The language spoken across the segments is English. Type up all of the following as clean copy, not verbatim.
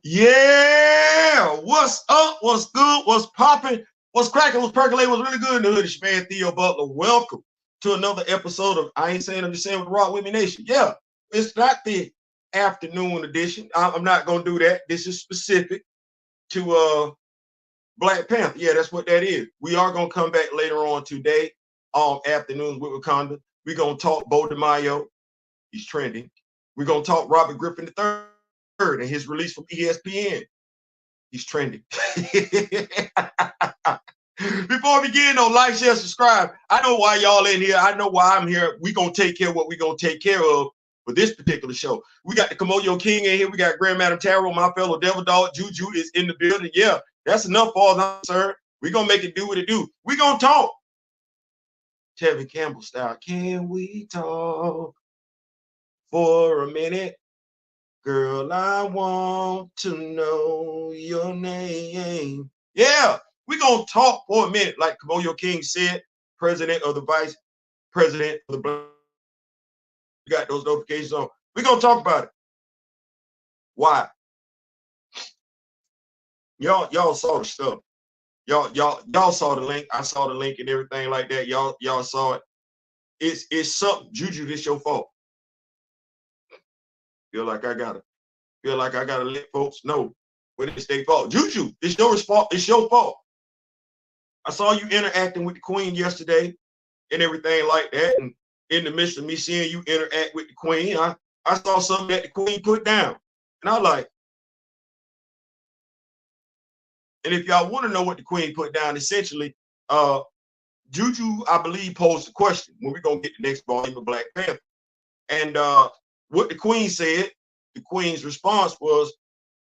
Yeah, what's up? What's good? What's popping? What's cracking? What's percolating? What's really good in the hood? It's your man Theo Butler. Welcome to another episode of I Ain't Saying I'm Just Saying with Rock With Me Nation. Yeah, it's not the afternoon edition. I'm not gonna do that. This is specific to Black Panther. Yeah, that's what that is. We are gonna come back later on today, afternoons with Wakanda. We're gonna talk Bo DeMaio. He's trending. We're gonna talk Robert Griffin III and his release from ESPN. He's trending. Before we begin, though, like, share, subscribe. I know why y'all in here. I know why I'm here. We're going to take care of what we're going to take care of for this particular show. We got the Komodo King in here. We got Grand Madam Tarot, my fellow Devil Dog. Juju is in the building. Yeah, that's enough for us, sir. We're going to make it do what it do. We're going to talk. Tevin Campbell style. Can we talk for a minute? Girl, I want to know your name. Yeah, we're going to talk for a minute, like Komodo King said, president of the vice president of the Black. We got those notifications on. We're going to talk about it. Why? Y'all saw the stuff. Y'all saw the link. I saw the link and everything like that. Y'all saw it. It's something. Juju, this your fault. Feel like I gotta let folks know when it's their fault. Juju, it's your fault. It's your fault. I saw you interacting with the Queen yesterday and everything like that. And in the midst of me seeing you interact with the Queen, I saw something that the Queen put down. And I like, and if y'all want to know what the Queen put down, essentially, Juju, I believe, posed a question when we're going to get the next volume of Black Panther. And what the Queen said, the Queen's response was,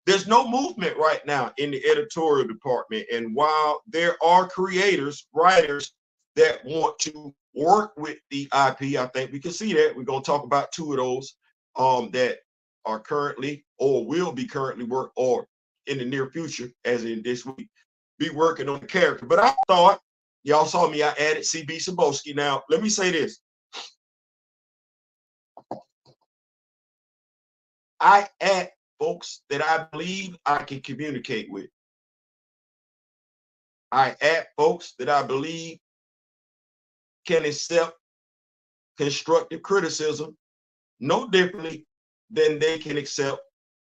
there's no movement right now in the editorial department. And while there are creators, writers that want to work with the IP, I think we can see that. We're going to talk about two of those that are currently or will be currently work or in the near future, as in this week, be working on the character. But I thought, y'all saw me, I added CB Sabowski. Now, let me say this. I add folks that I believe I can communicate with. I add folks that I believe can accept constructive criticism no differently than they can accept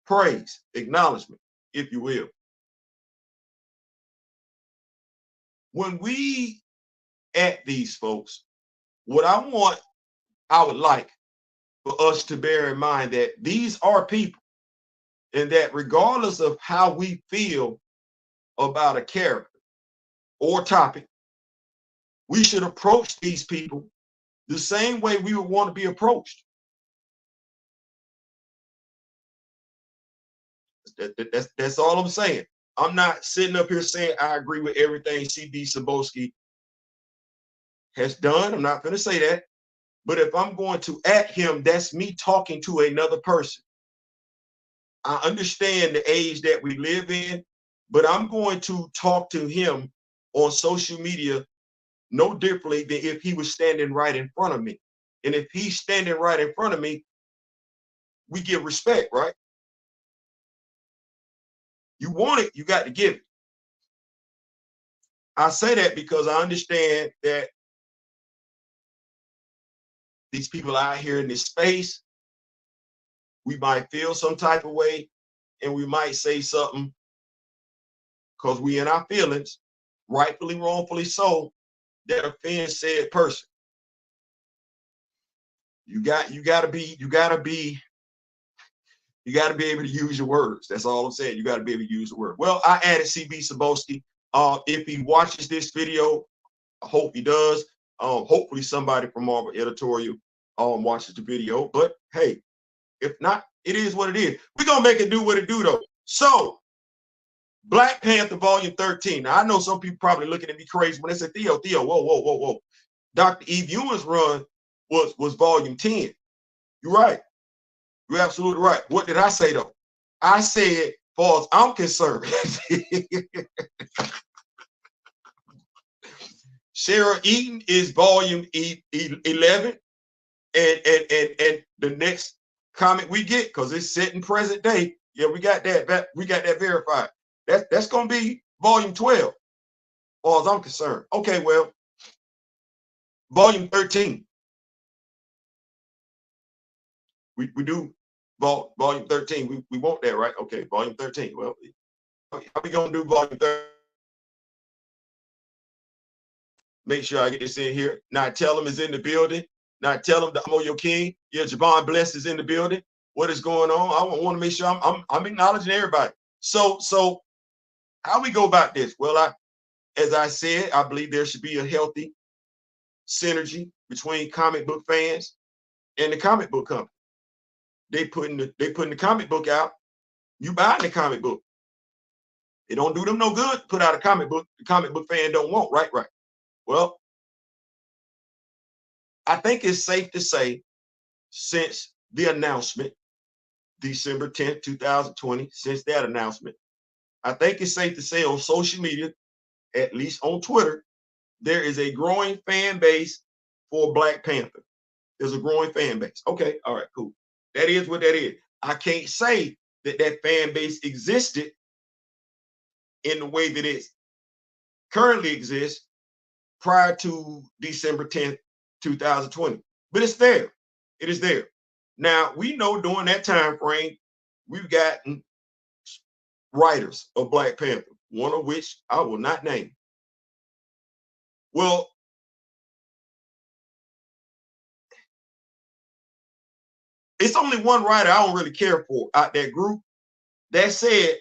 praise, acknowledgement, if you will. When we add these folks, what I would like for us to bear in mind that these are people, and that regardless of how we feel about a character or topic, we should approach these people the same way we would want to be approached. That's all I'm saying. I'm not sitting up here saying I agree with everything CB Sabowski has done. I'm not going to say that. But if I'm going to at him, that's me talking to another person. I understand the age that we live in, but I'm going to talk to him on social media no differently than if he was standing right in front of me. And if he's standing right in front of me, we give respect, right? You want it, you got to give it. I say that because I understand that these people out here in this space, we might feel some type of way and we might say something because we in our feelings, rightfully, wrongfully so, that offends said person. You got to be able to use your words. That's all I'm saying. You got to be able to use the word. Well, I added CB Sabowski. If he watches this video, I hope he does. Hopefully somebody from our editorial watches the video. But hey, if not, it is what it is. We're gonna make it do what it do though. So Black Panther Volume 13. Now I know some people probably looking at me crazy when they say, Theo, whoa. Dr. Eve Ewing's run was Volume 10. You're right. You're absolutely right. What did I say though? I said, far as I'm concerned, Sarah Eaton is Volume 11, and the next comic we get, because it's set in present day, Yeah, we got that. We got that verified. That's gonna be volume 12, as far as I'm concerned. Okay, well, volume 13. We do volume 13. We want that, right? Okay, volume 13. Well, how we gonna do volume 13? Make sure I get this in here. Now tell them is in the building. Now tell them that I'm your king. Yeah, Javon Bless is in the building. What is going on? I want to make sure I'm acknowledging everybody. So how we go about this? Well, as I said, I believe there should be a healthy synergy between comic book fans and the comic book company. They putting the comic book out. You buying the comic book. It don't do them no good to put out a comic book the comic book fan don't want. Right. Well, I think it's safe to say, since the announcement, December 10th, 2020, since that announcement, I think it's safe to say on social media, at least on Twitter, there is a growing fan base for Black Panther. There's a growing fan base. Okay, all right, cool. That is what that is. I can't say that fan base existed in the way that it currently exists prior to December 10th, 2020. But it's there. It is there. Now, we know during that time frame, we've gotten writers of Black Panther, one of which I will not name. Well, it's only one writer I don't really care for out that group. That said,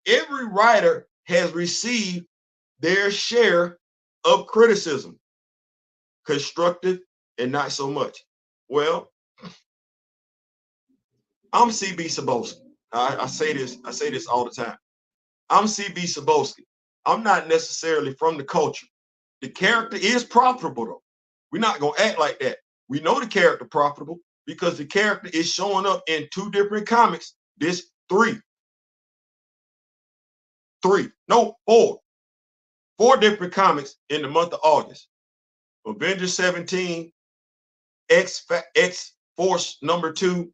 every writer has received their share of criticism, constructive and not so much. Well, I'm CB Cebulski. I say this all the time. I'm CB Cebulski. I'm not necessarily from the culture. The character is profitable though. We're not gonna act like that. We know the character profitable because the character is showing up in 2 different comics. This 4 different comics in the month of August. Avengers 17, X Force number 2.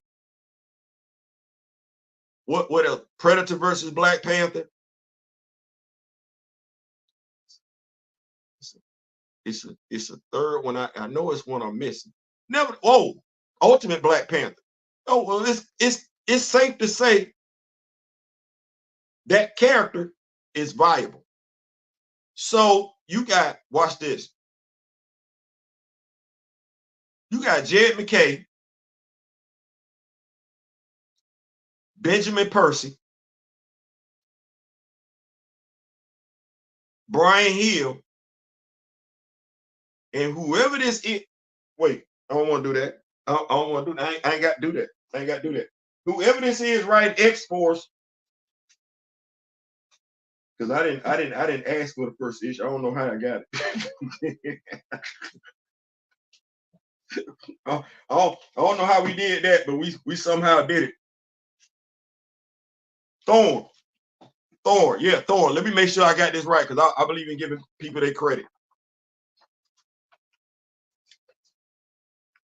What else? Predator versus Black Panther. It's a third one. I know it's one I'm missing. Never. Oh, Ultimate Black Panther. Oh well, it's safe to say that character is viable. So you got, watch this. You got Jed McKay, Benjamin Percy, Brian Hill, and whoever this is. Wait, I don't want to do that. I don't want to do that. I ain't got to do that. I ain't got to do that. Whoever this is, right? X Force. Because I didn't ask for the first issue. I don't know how I got it. I don't know how we did that, but we somehow did it. Thorn. Yeah, Thorn. Let me make sure I got this right because I believe in giving people their credit.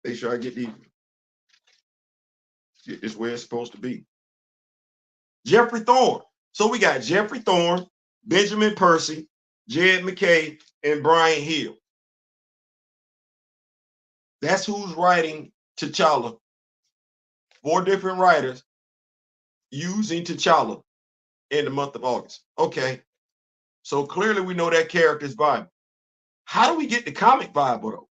Make sure I get this where it's supposed to be. Jeffrey Thorn. So we got Jeffrey Thorn, Benjamin Percy, Jed McKay, and Brian Hill. That's who's writing T'Challa. 4 different writers using T'Challa in the month of August. Okay. So clearly we know that character is viable. How do we get the comic viable though?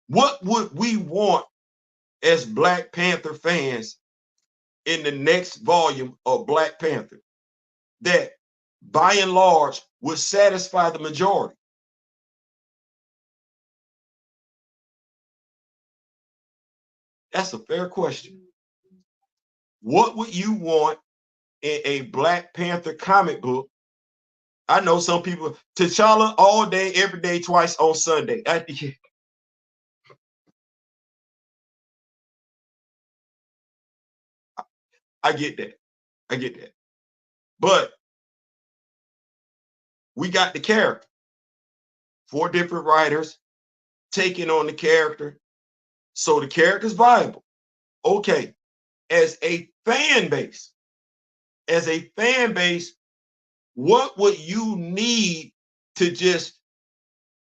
What would we want as Black Panther fans in the next volume of Black Panther that by and large would satisfy the majority? That's a fair question. What would you want in a Black Panther comic book? I know some people, T'Challa all day, every day, twice on Sunday. I get that. I get that. But we got the character. 4 different writers taking on the character So the character's viable. Okay, as a fan base, what would you need to just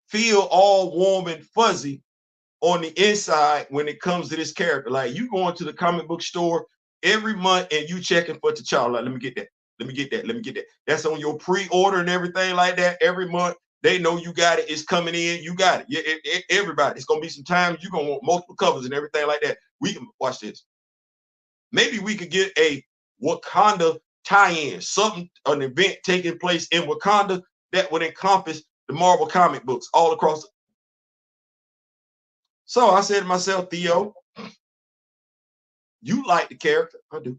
feel all warm and fuzzy on the inside when it comes to this character? Like you going to the comic book store every month and you checking for T'Challa. Like, let me get that. Let me get that. Let me get that. That's on your pre-order and everything like that. Every month they know you got it. It's coming in. You got it. Yeah, everybody. It's gonna be some times you're gonna want multiple covers and everything like that. We can watch this. Maybe we could get a Wakanda tie-in, something, an event taking place in Wakanda that would encompass the Marvel comic books all across. So I said to myself, Theo, you like the character. I do.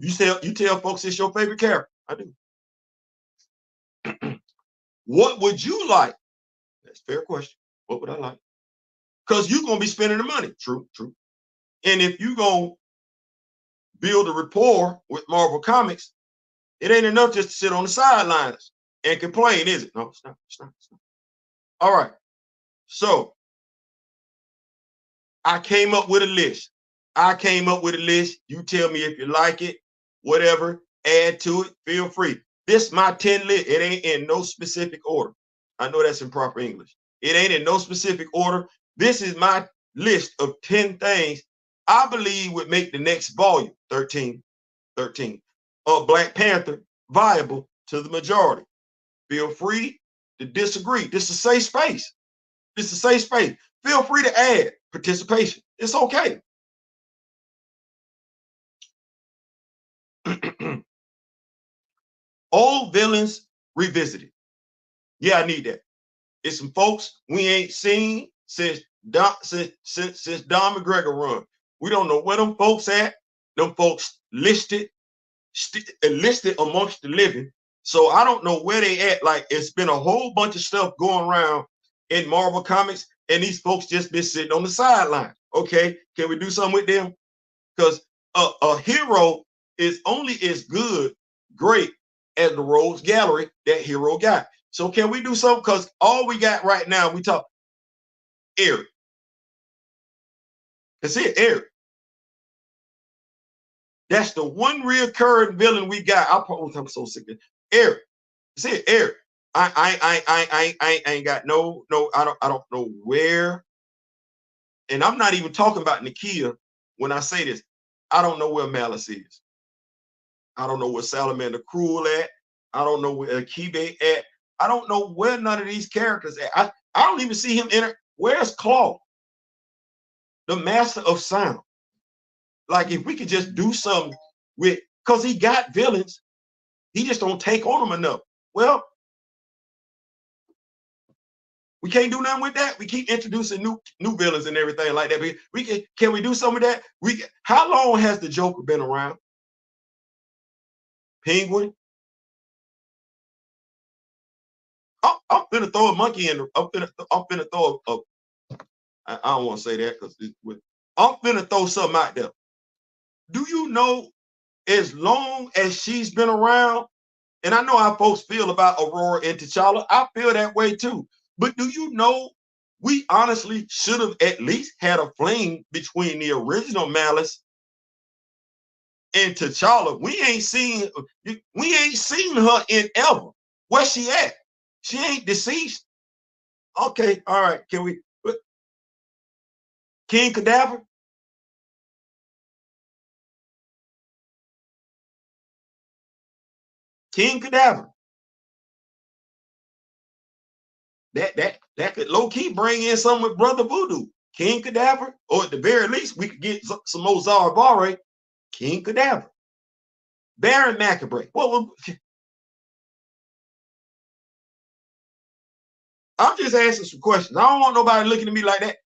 You tell folks it's your favorite character. I do. What would you like? That's a fair question. What would I like? Because you're gonna be spending the money. True, true. And if you're gonna build a rapport with Marvel Comics, it ain't enough just to sit on the sidelines and complain, is it? No, it's not. It's not. It's not. All right. So I came up with a list. You tell me if you like it, whatever, add to it, feel free. This my 10 list. It ain't in no specific order. I know that's improper English. It ain't in no specific order. This is my list of 10 things I believe would make the next volume, 13, of Black Panther viable to the majority. Feel free to disagree. This is a safe space. Feel free to add participation. It's okay. Old villains revisited. Yeah, I need that. It's some folks we ain't seen since Don McGregor run. We don't know where them folks at. Them folks listed amongst the living. So I don't know where they at. Like it's been a whole bunch of stuff going around in Marvel Comics, and these folks just been sitting on the sideline. Okay, can we do something with them? Because a hero is only as great as the rogues gallery that hero got. So can we do something? Because all we got right now, we talk Eric. That's it, Eric. That's the one reoccurring villain we got. I'm so sick of it. Eric. That's it, Eric. I ain't got no. I don't know where. And I'm not even talking about Nakia when I say this. I don't know where Malice is. I don't know where Salamander Cruel at. I don't know where Kibe at. I don't know where none of these characters at. I don't even see him in it. Where's Claw? The master of sound. Like if we could just do something with, because he got villains, he just don't take on them enough. Well, we can't do nothing with that. We keep introducing new villains and everything like that. Can we do some of that? How long has the Joker been around? Penguin. I'm finna throw a monkey in. I'm finna throw I don't want to say that because I'm finna throw something out there. Do you know, as long as she's been around, and I know how folks feel about Aurora and T'Challa, I feel that way too. But do you know, we honestly should have at least had a flame between the original Malice and T'Challa. We ain't seen her in ever. Where's she at? She ain't deceased. Okay, all right. Can we? King Cadaver? King Cadaver. That could low key bring in some with Brother Voodoo. King Cadaver, or at the very least, we could get some more Zaravare. King Cadaver. Baron Macabre. Well, I'm just asking some questions. I don't want nobody looking at me like that.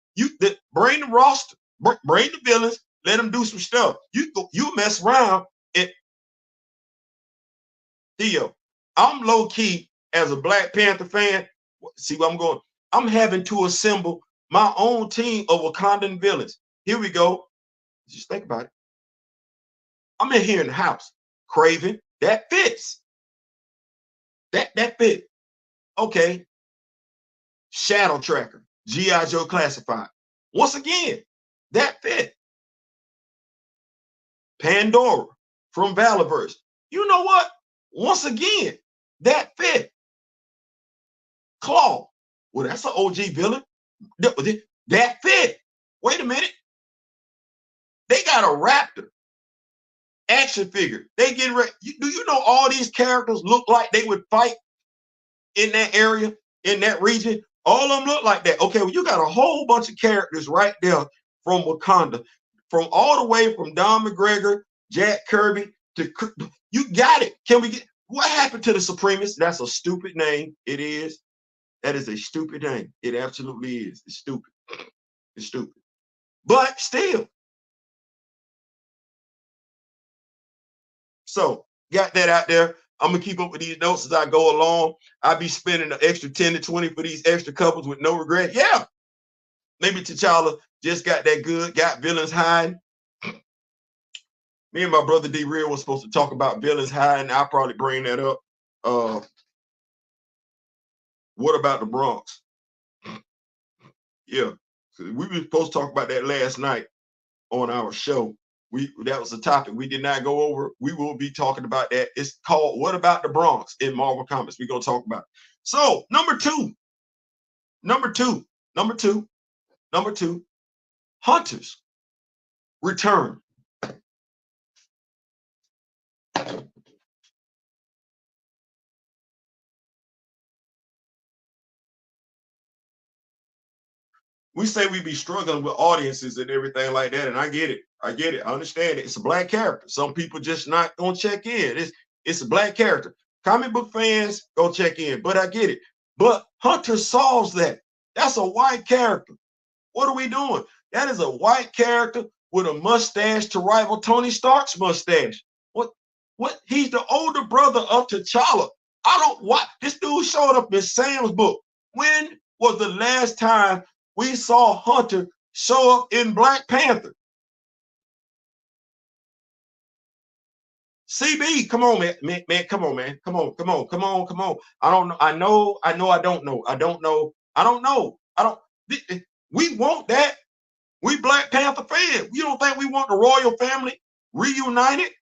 Bring the roster, bring the villains, let them do some stuff. You mess around and Theo. I'm low key as a Black Panther fan. See where I'm going? I'm having to assemble my own team of Wakandan villains. Here we go. Just think about it. I'm in here in the house. Craven, that fits. That fit. Okay. Shadow Tracker, G.I. Joe Classified. Once again, that fit. Pandora from Valiverse. You know what? Once again, that fit. Claw. Well, that's an OG villain. That fit. Wait a minute. They got a raptor action figure. They getting ready. Do you know all these characters look like they would fight in that area, in that region? All of them look like that. Okay, well, you got a whole bunch of characters right there from Wakanda, from all the way from Don McGregor, Jack Kirby to you got it. Can we get what happened to the Supremists? That's a stupid name. It is. That is a stupid name. It absolutely is. It's stupid. It's stupid. But still. So got that out there. I'm gonna keep up with these notes as I go along. I'll be spending an extra 10 to 20 for these extra couples with no regret. Yeah. Maybe T'Challa just got that good, got villains hiding. Me and my brother D Real was supposed to talk about villains hiding. I'll probably bring that up. What about the Bronx? Yeah. So we were supposed to talk about that last night on our show. That was a topic we did not go over. We will be talking about that. It's called What About the Bronx in Marvel Comics. We're gonna talk about it. So number two, Hunters return. We say we be struggling with audiences and everything like that, and I get it. I understand it. It's a black character. Some people just not gonna check in. It's a black character. Comic book fans go check in, but I get it. But Hunter solves that. That's a white character. What are we doing? That is a white character with a mustache to rival Tony Stark's mustache. What? He's the older brother of T'Challa. I don't what this dude showed up in Sam's book. When was the last time we saw Hunter show up in Black Panther? CB, come on, man, come on, man, come on. I don't know. I don't know. We want that. We Black Panther fans. You don't think we want the royal family reunited?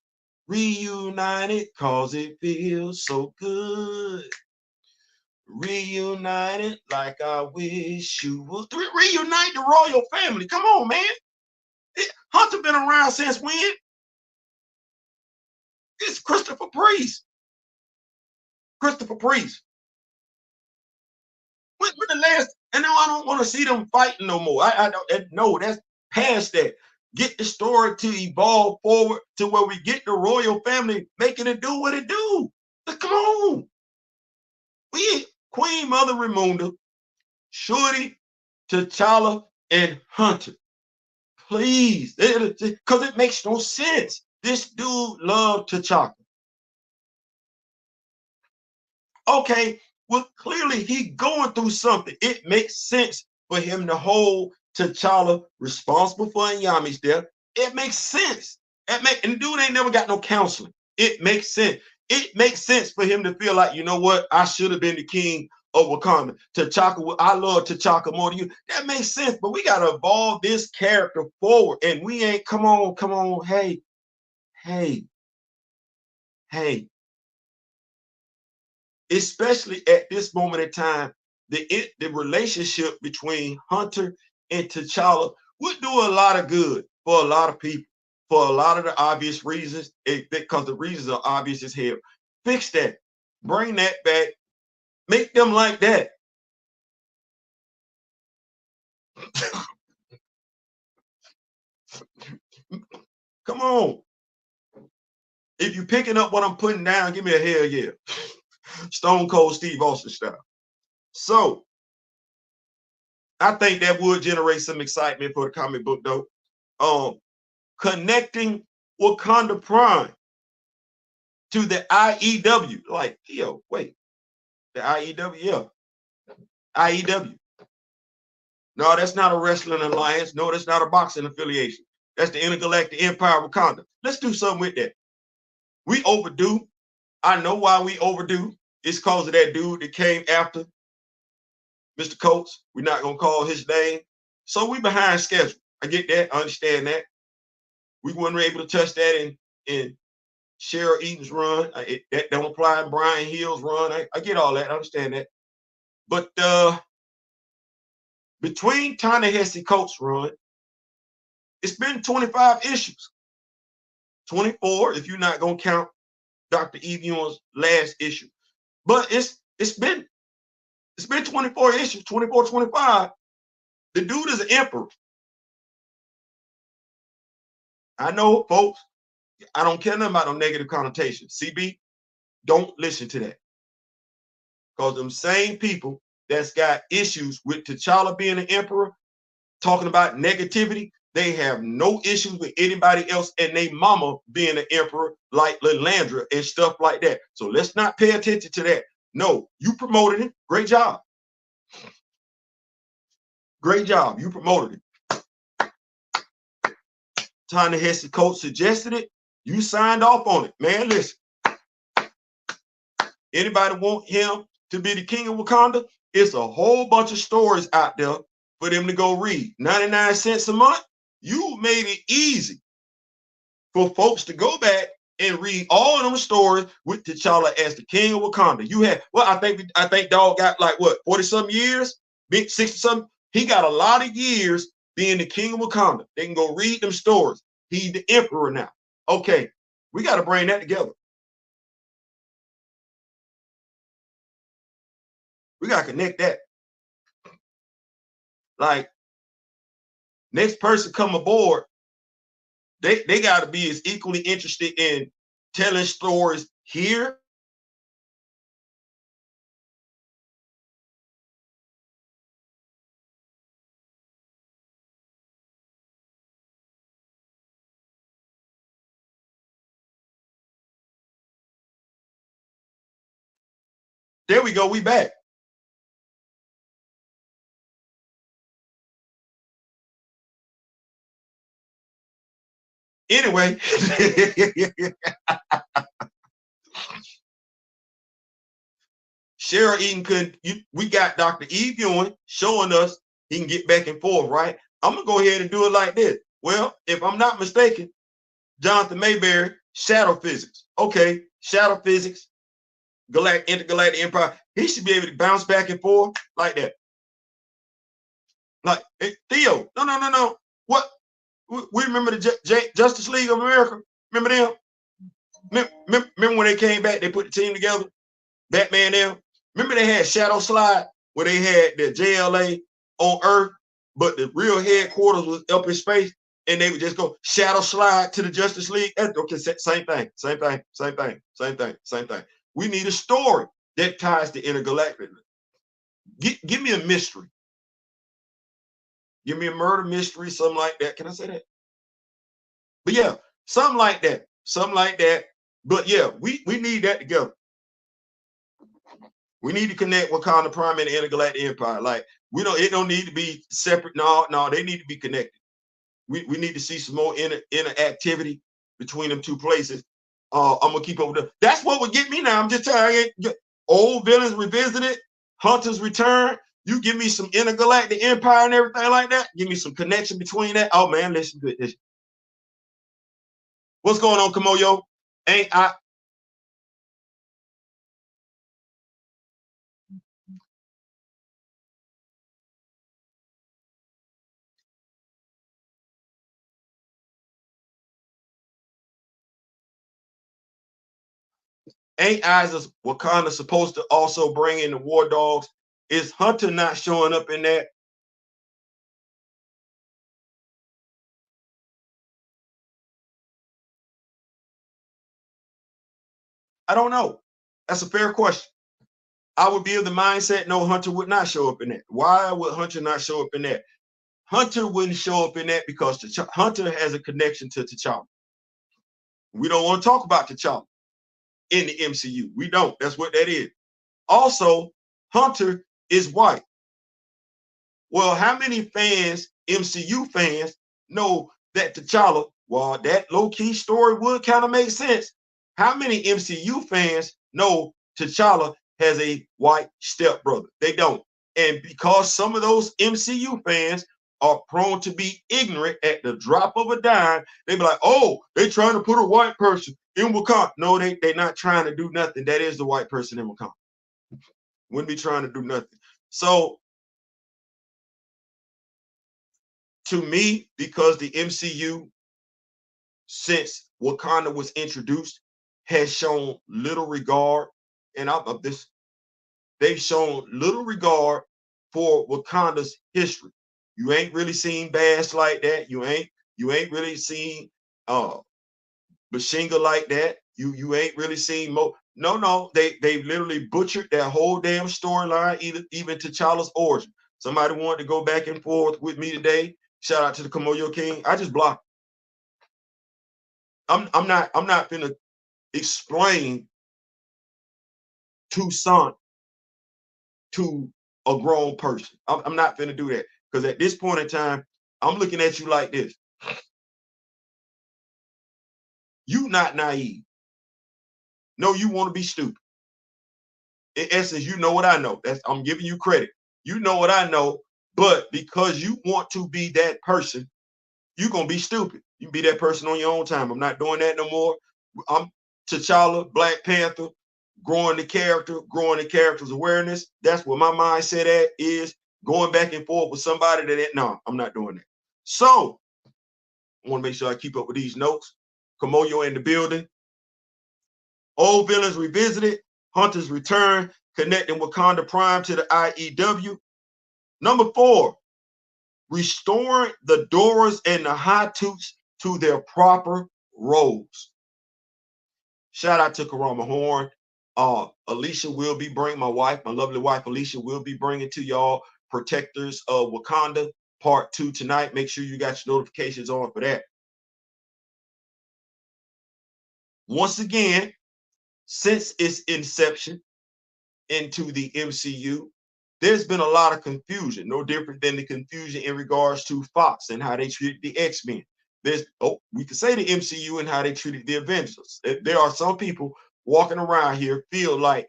Reunited, cause it feels so good. Reunited like I wish you would. Reunite the royal family. Come on, man. Hunter been around since when? It's Christopher Priest. When the last, and now I don't want to see them fighting no more. I don't know. That's past that. Get the story to evolve forward to where we get the royal family making it do what it do. But come on. We Queen Mother Ramunda, Shuri, T'Challa, and Hunter. Please, because it makes no sense. This dude loved T'Challa. Okay, well, clearly he going through something. It makes sense for him to hold T'Challa responsible for Nyami's death. It makes sense. And dude ain't never got no counseling. It makes sense. It makes sense for him to feel like, you know what, I should have been the king of Wakanda. T'Chaka, I love T'Chaka more than you. That makes sense, but we gotta evolve this character forward. And we ain't, come on, hey. Especially at this moment in time, the relationship between Hunter and T'Challa would do a lot of good for a lot of people, for a lot of the obvious reasons, because the reasons are obvious as hell. Fix that. Bring that back. Make them like that. Come on. If you're picking up what I'm putting down, give me a hell yeah. Stone Cold Steve Austin style. So I think that would generate some excitement for the comic book, though. Connecting Wakanda Prime to the IEW. Like, yo, wait. The IEW, yeah. IEW. No, that's not a wrestling alliance. No, that's not a boxing affiliation. That's the Intergalactic Empire of Wakanda. Let's do something with that. We overdue. I know why we overdue. It's because of that dude that came after Mr. Coates. We're not going to call his name. So we behind schedule. I get that. I understand that. We weren't able to touch that in Cheryl Eaton's run. That don't apply in Brian Hill's run. I get all that. I understand that. But between Ta-Nehisi Coates' run, it's been 25 issues. 24 if you're not going to count Dr. Eve Ewing's last issue. But it's been 24 issues, 24, 25. The dude is an emperor. I know, folks, I don't care nothing about no negative connotations. CB, don't listen to that. Because them same people that's got issues with T'Challa being an emperor, talking about negativity, they have no issues with anybody else and they mama being an emperor like Lilandra and stuff like that. So let's not pay attention to that. No, you promoted it. Great job. Great job. You promoted it. Ta-Nehisi Coates suggested it. You signed off on it. Man, listen. Anybody want him to be the king of Wakanda? It's a whole bunch of stories out there for them to go read. 99 cents a month. You made it easy for folks to go back and read all of them stories with T'Challa as the king of Wakanda. You had, well, I think dog got like what, 40-something years, 60-something. He got a lot of years being the king of Wakanda. They can go read them stories. He's the emperor now. Okay, we got to bring that together. We got to connect that. Like, next person come aboard, they got to be as equally interested in telling stories here. There we go. We back. Anyway, Cheryl Eaton couldn't. We got Dr. Eve Ewing showing us he can get back and forth, right? I'm gonna go ahead and do it like this. Well, if I'm not mistaken, Jonathan Mayberry, shadow physics. Okay, shadow physics, intergalactic empire. He should be able to bounce back and forth like that. Like, hey, Theo, no. What? We remember the Justice League of America. Remember them? Remember when they came back? They put the team together. Batman them. Remember they had Shadow Slide where they had the JLA on Earth, but the real headquarters was up in space, and they would just go Shadow Slide to the Justice League. Okay, same thing. We need a story that ties to Intergalactic. Give me a mystery. Give me a murder mystery, something like that. Can I say that? But yeah, something like that. But yeah, we need that together. We need to connect Wakanda Prime and the Intergalactic Empire. Like, it don't need to be separate. No, they need to be connected. We need to see some more interactivity between them two places. I'm gonna keep up with them. That's what would get me now. I'm just telling you, old villains revisited, Hunter's return. You give me some Intergalactic Empire and everything like that. Give me some connection between that. Oh man, listen good. What's going on, Kamoyo? Ain't Eyes of Wakanda supposed to also bring in the War Dogs? Is Hunter not showing up in that? I don't know. That's a fair question. I would be of the mindset, no, Hunter would not show up in that. Why would Hunter not show up in that? Hunter wouldn't show up in that because Hunter has a connection to T'Challa. We don't want to talk about T'Challa in the MCU. We don't. That's what that is. Also, Hunter is white. Well, how many fans, MCU fans, know that T'Challa, well, that low-key story would kind of make sense. How many MCU fans know T'Challa has a white stepbrother? They don't. And because some of those MCU fans are prone to be ignorant at the drop of a dime. They be like, oh, they trying to put a white person in Wakanda. No, they're not trying to do nothing. That is the white person in Wakanda. Wouldn't be trying to do nothing. So to me, because the MCU, since Wakanda was introduced, has shown little regard, and they've shown little regard for Wakanda's history. You ain't really seen Bash like that. You ain't really seen Bashinga like that. You ain't really seen Mo. No, they literally butchered that whole damn storyline, even T'Challa's origin. Somebody wanted to go back and forth with me today. Shout out to the Komoyo King. I just blocked. I'm not gonna explain Toussaint to a grown person. I'm not gonna do that, because at this point in time, I'm looking at you like this. You not naive. No, you want to be stupid. In essence, you know what I know. I'm giving you credit. You know what I know, but because you want to be that person, you're gonna be stupid. You can be that person on your own time. I'm not doing that no more. I'm T'Challa, Black Panther, growing the character's awareness. That's what my mindset at is. Going back and forth with somebody no, I'm not doing that. So I want to make sure I keep up with these notes. Komoyo in the building. Old villains revisited. Hunter's return, connecting Wakanda Prime to the IEW. Number 4, restoring the Doras and the Hatuts to their proper roles. Shout out to Karama Horn. Alicia will be bringing, my lovely wife Alicia will be bringing to y'all Protectors of Wakanda Part 2 tonight. Make sure you got your notifications on for that. Once again, since its inception into the MCU, there's been a lot of confusion, no different than the confusion in regards to Fox and how they treated the X-Men. We could say the MCU and how they treated the Avengers. There are some people walking around here feel like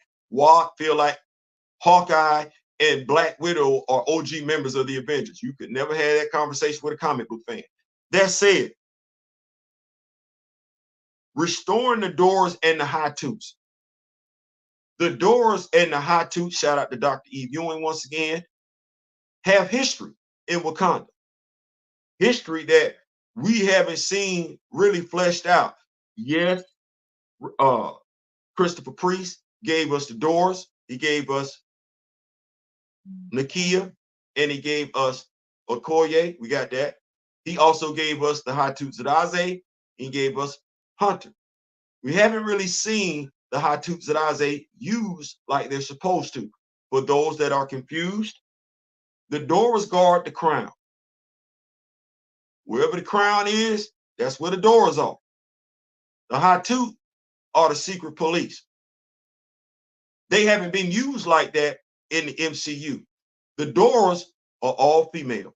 Hawkeye and Black Widow are OG members of the Avengers. You could never have that conversation with a comic book fan. That said, restoring the Doors and the Hatuts. The Doors and the Hatuts, shout out to Dr. Eve Ewing once again, have history in Wakanda. History that we haven't seen really fleshed out. Yes, Christopher Priest gave us the Doors. He gave us Nakia, and he gave us Okoye. We got that. He also gave us the Hatuts. He gave us Hunter. We haven't really seen the Hatuts used like they're supposed to. For those that are confused, the Doras guard the crown. Wherever the crown is, that's where the Doras are. The Hatut are the secret police. They haven't been used like that in the MCU. The Doras are all female.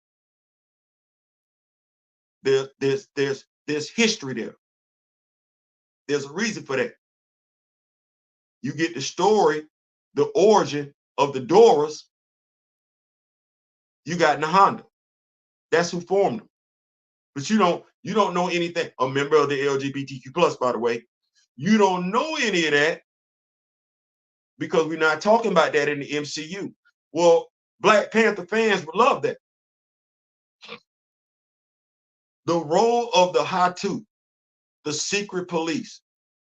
There's history there. There's a reason for that. You get the story, the origin of the Doras. You got Nahanda. That's who formed them. But you don't know anything. A member of the LGBTQ plus, by the way. You don't know any of that because we're not talking about that in the MCU. Well, Black Panther fans would love that. The role of the Hatut, the secret police,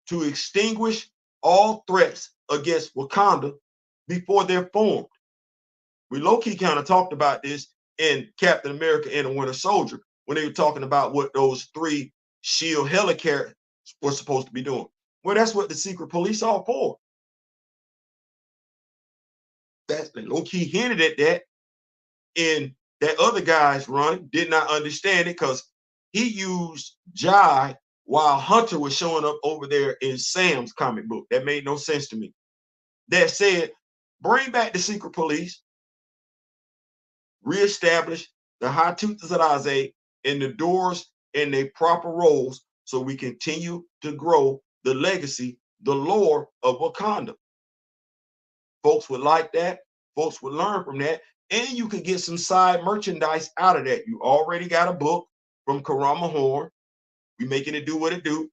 to extinguish all threats against Wakanda before they're formed. We low-key kind of talked about this in Captain America and the Winter Soldier when they were talking about what those 3 SHIELD helicarriers were supposed to be doing. Well, that's what the secret police are for. That's low-key hinted at that in that other guy's run, did not understand it because he used Jai while Hunter was showing up over there in Sam's comic book. That made no sense to me. That said, bring back the secret police, reestablish the Hatuts and the Doors in their proper roles so we continue to grow the legacy, the lore of Wakanda. Folks would like that. Folks would learn from that. and you can get some side merchandise out of that. You already got a book from Karama Horn. We making it do what it do,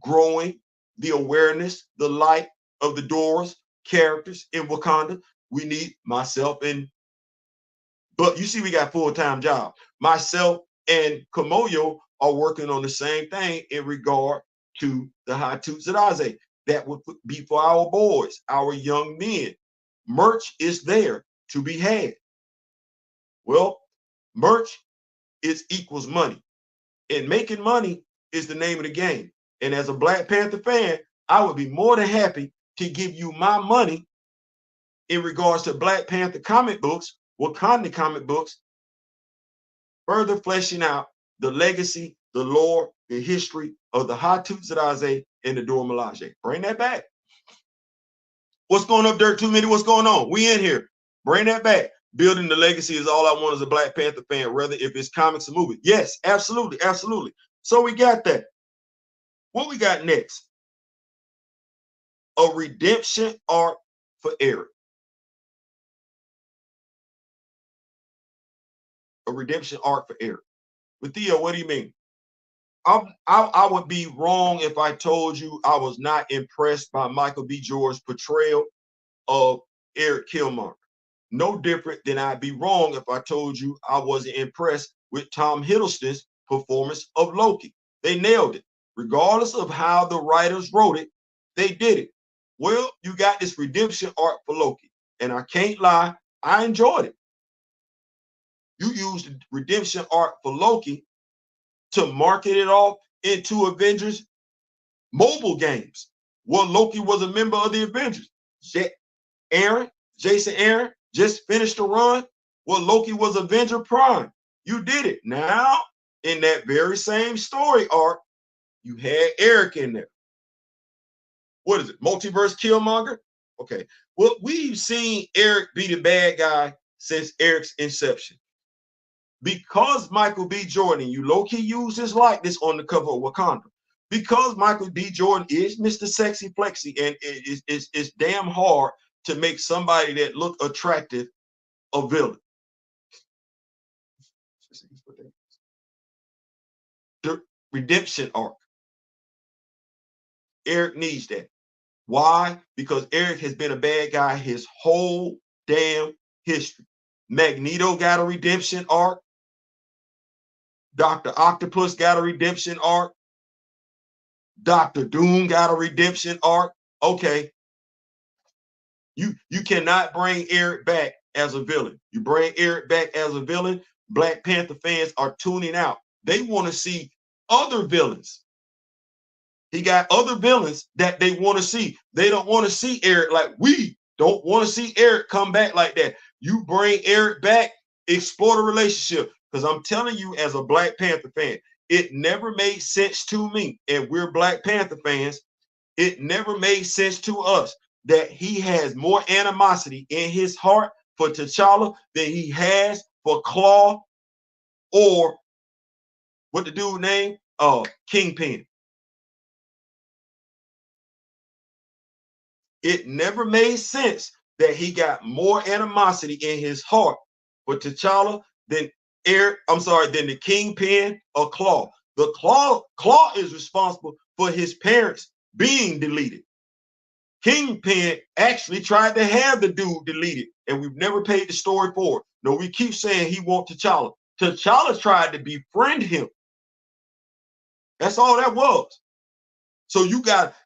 growing the awareness, the light of the Doors characters in Wakanda. We need myself and, but you see, we got full-time jobs. Myself and Kamoyo are working on the same thing in regard to the Hatutsudaze. That would be for our boys, our young men. Merch is there to be had. Well, merch is equals money, and making money is the name of the game. And as a Black Panther fan, I would be more than happy to give you my money in regards to Black Panther comic books, Wakanda comic books, further fleshing out the legacy, the lore, the history of the Hatutsudaze and the Dora Milaje. Bring that back. What's going up, Dirt 2 Minute? What's going on? We in here. Bring that back. Building the legacy is all I want as a Black Panther fan, whether if it's comics or movie. Yes, absolutely, absolutely. So we got that. What we got next? A redemption arc for Eric. A redemption arc for Eric. But Theo, what do you mean? I would be wrong if I told you I was not impressed by Michael B. Jordan's portrayal of Eric Killmonger. No different than I'd be wrong if I told you I wasn't impressed with Tom Hiddleston's performance of Loki. They nailed it. Regardless of how the writers wrote it, they did it. Well, you got this redemption arc for Loki. And I can't lie, I enjoyed it. You used the redemption arc for Loki to market it off into Avengers mobile games. Well, Loki was a member of the Avengers. Jason Aaron just finished a run. Well, Loki was Avenger Prime. You did it. Now, in that very same story arc, you had Eric in there. What is it? Multiverse Killmonger? Okay. Well, we've seen Eric be the bad guy since Eric's inception. Because Michael B. Jordan, you low-key use his likeness on the cover of Wakanda. Because Michael B. Jordan is Mr. Sexy Flexy, and it's damn hard to make somebody that look attractive a villain. The redemption arc. Eric needs that. Why? Because Eric has been a bad guy his whole damn history. Magneto got a redemption arc. Dr. Octopus got a redemption arc. Dr. Doom got a redemption arc. Okay. You cannot bring Eric back as a villain. You bring Eric back as a villain, Black Panther fans are tuning out. They want to see other villains. He got other villains that they want to see. They don't want to see Eric like we don't want to see Eric come back like that. You bring Eric back, explore the relationship. Because I'm telling you, as a Black Panther fan, it never made sense to me, and we're Black Panther fans, it never made sense to us that he has more animosity in his heart for T'Challa than he has for Claw or what the dude name? Kingpin. It never made sense that he got more animosity in his heart for T'Challa than than the Kingpin or Claw. The Claw is responsible for his parents being deleted. Kingpin actually tried to have the dude deleted, and we've never paid the story for it. No, we keep saying he wants T'Challa. T'Challa tried to befriend him. That's all that was. So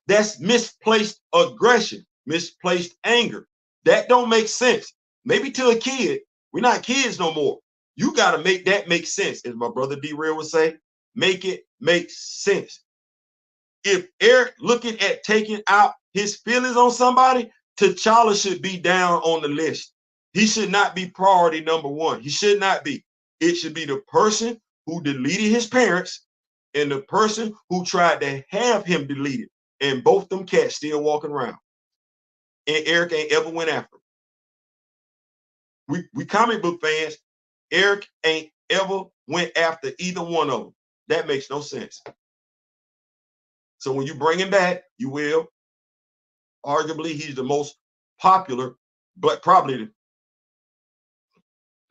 that's misplaced aggression, misplaced anger. That don't make sense. Maybe to a kid. We're not kids no more. You got to make that make sense, as my brother D-Real would say. Make it make sense. If Eric looking at taking out his feelings on somebody, T'Challa should be down on the list. He should not be priority number one. He should not be. It should be the person who deleted his parents and the person who tried to have him deleted. And both them cats still walking around. And Eric ain't ever went after them. We comic book fans, Eric ain't ever went after either one of them. That makes no sense. So when you bring him back, you will. Arguably, he's the most popular, but probably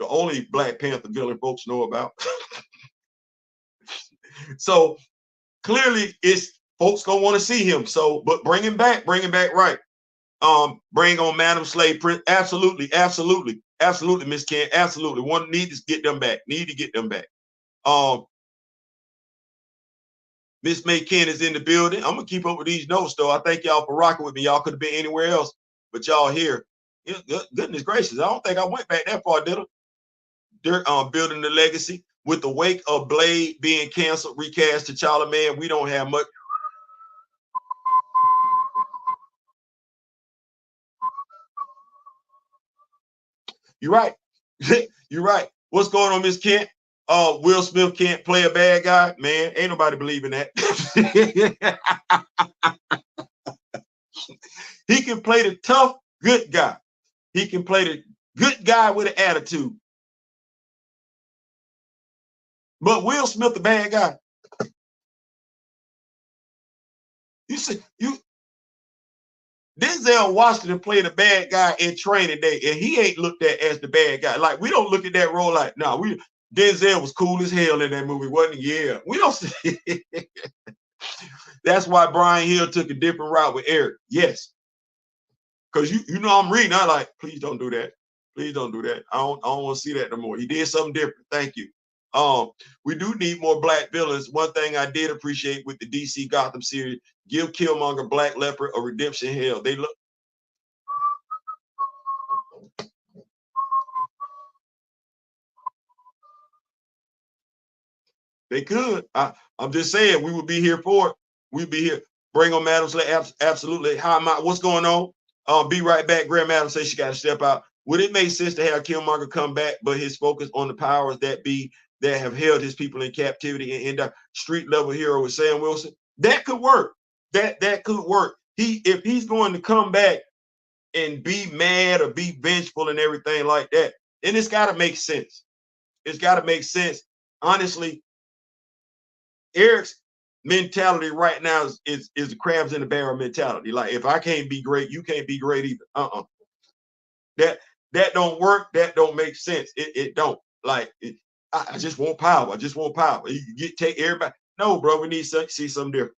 the only Black Panther villain folks know about. So clearly, it's folks gonna want to see him. So, but bring him back right. Bring on Madam Slave Prince. Absolutely, absolutely, absolutely, Miss Kent. Absolutely. One need to get them back. Need to get them back. Miss May Ken is in the building. I'm gonna keep up with these notes though. I thank y'all for rocking with me. Y'all could have been anywhere else, but y'all here. Goodness gracious, I don't think I went back that far, did I? They're building the legacy with the wake of Blade being canceled, recast T'Challa. Man, we don't have much. You're right. You're right. What's going on, Miss Kent? Will Smith can't play a bad guy. Man, ain't nobody believing that. He can play the tough, good guy. He can play the good guy with an attitude. But Will Smith, the bad guy. You see, Denzel Washington played a bad guy in Training Day, and he ain't looked at as the bad guy. Like, we don't look at that role like, no, Denzel was cool as hell in that movie, wasn't he? Yeah. We don't see. That's why Brian Hill took a different route with Eric. Yes. Because you know I'm reading. I like, please don't do that. Please don't do that. I don't want to see that no more. He did something different. Thank you. We do need more Black villains. One thing I did appreciate with the DC Gotham series, give Killmonger, Black Leopard a redemption hell. They look. They could. I'm just saying we would be here for it. We'd be here. Bring on Madam Slave. Absolutely. How am I? What's going on? Be right back. Graham Adams says she got to step out. Would it make sense to have Killmonger come back, but his focus on the powers that be that have held his people in captivity and end up street level hero with Sam Wilson? That could work. That could work. If he's going to come back and be mad or be vengeful and everything like that, then it's got to make sense. It's got to make sense. Honestly, Eric's mentality right now is the crabs in the barrel mentality. Like, if I can't be great, you can't be great either. That don't work. That don't make sense. It don't. Like, I just want power. I just want power. You take everybody. No, bro, we need to see something different.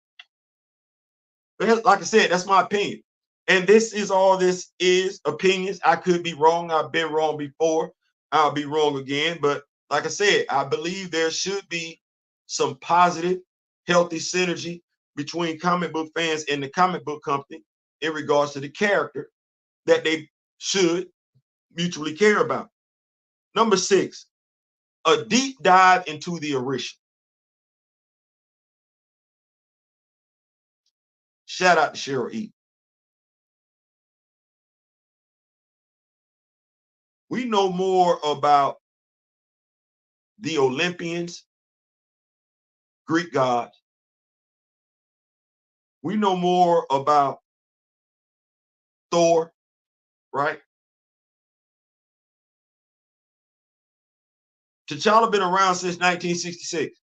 But like I said, that's my opinion. And this is all this is, opinions. I could be wrong. I've been wrong before. I'll be wrong again. But like I said, I believe there should be some positive, healthy synergy between comic book fans and the comic book company in regards to the character that they should mutually care about. Number 6, a deep dive into the Orisha. Shout out to Cheryl E. We know more about the Olympians, Greek gods. We know more about Thor, right? T'Challa been around since 1966.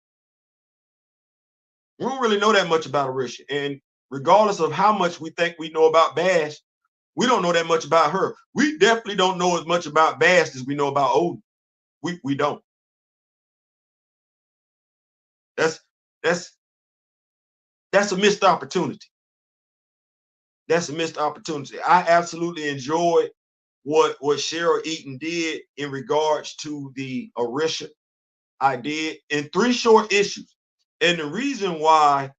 We don't really know that much about Orisha. And regardless of how much we think we know about Bash, we don't know that much about her. We definitely don't know as much about Bash as we know about Odin. We don't. That's a missed opportunity. That's a missed opportunity. I absolutely enjoyed what Cheryl Eaton did in regards to the Orisha. I did in 3 short issues. And the reason why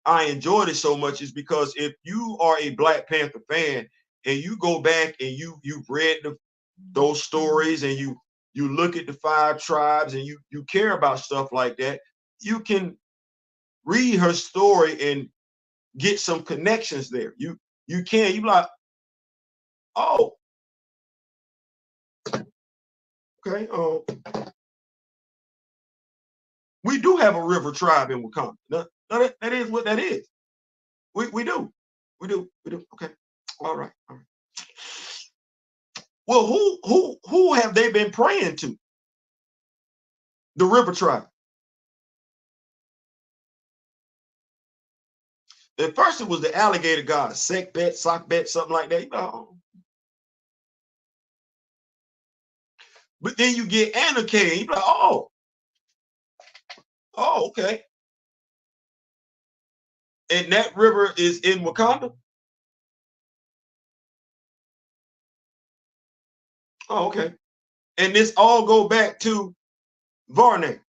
I enjoyed it so much is because if you are a Black Panther fan and you go back and you've read those stories and you look at the 5 tribes and you care about stuff like that, you can read her story and get some connections there. You like, oh, okay, we do have a river tribe in Wakanda. No, that is what that is. We do. We do. Okay. All right. Well, who have they been praying to? The river tribe. At first it was the alligator god, Sekbet, Sokbet, something like that. But then you get Anarchy, and you're like, oh, okay. And that river is in Wakanda? Oh, okay. And this all go back to Varney.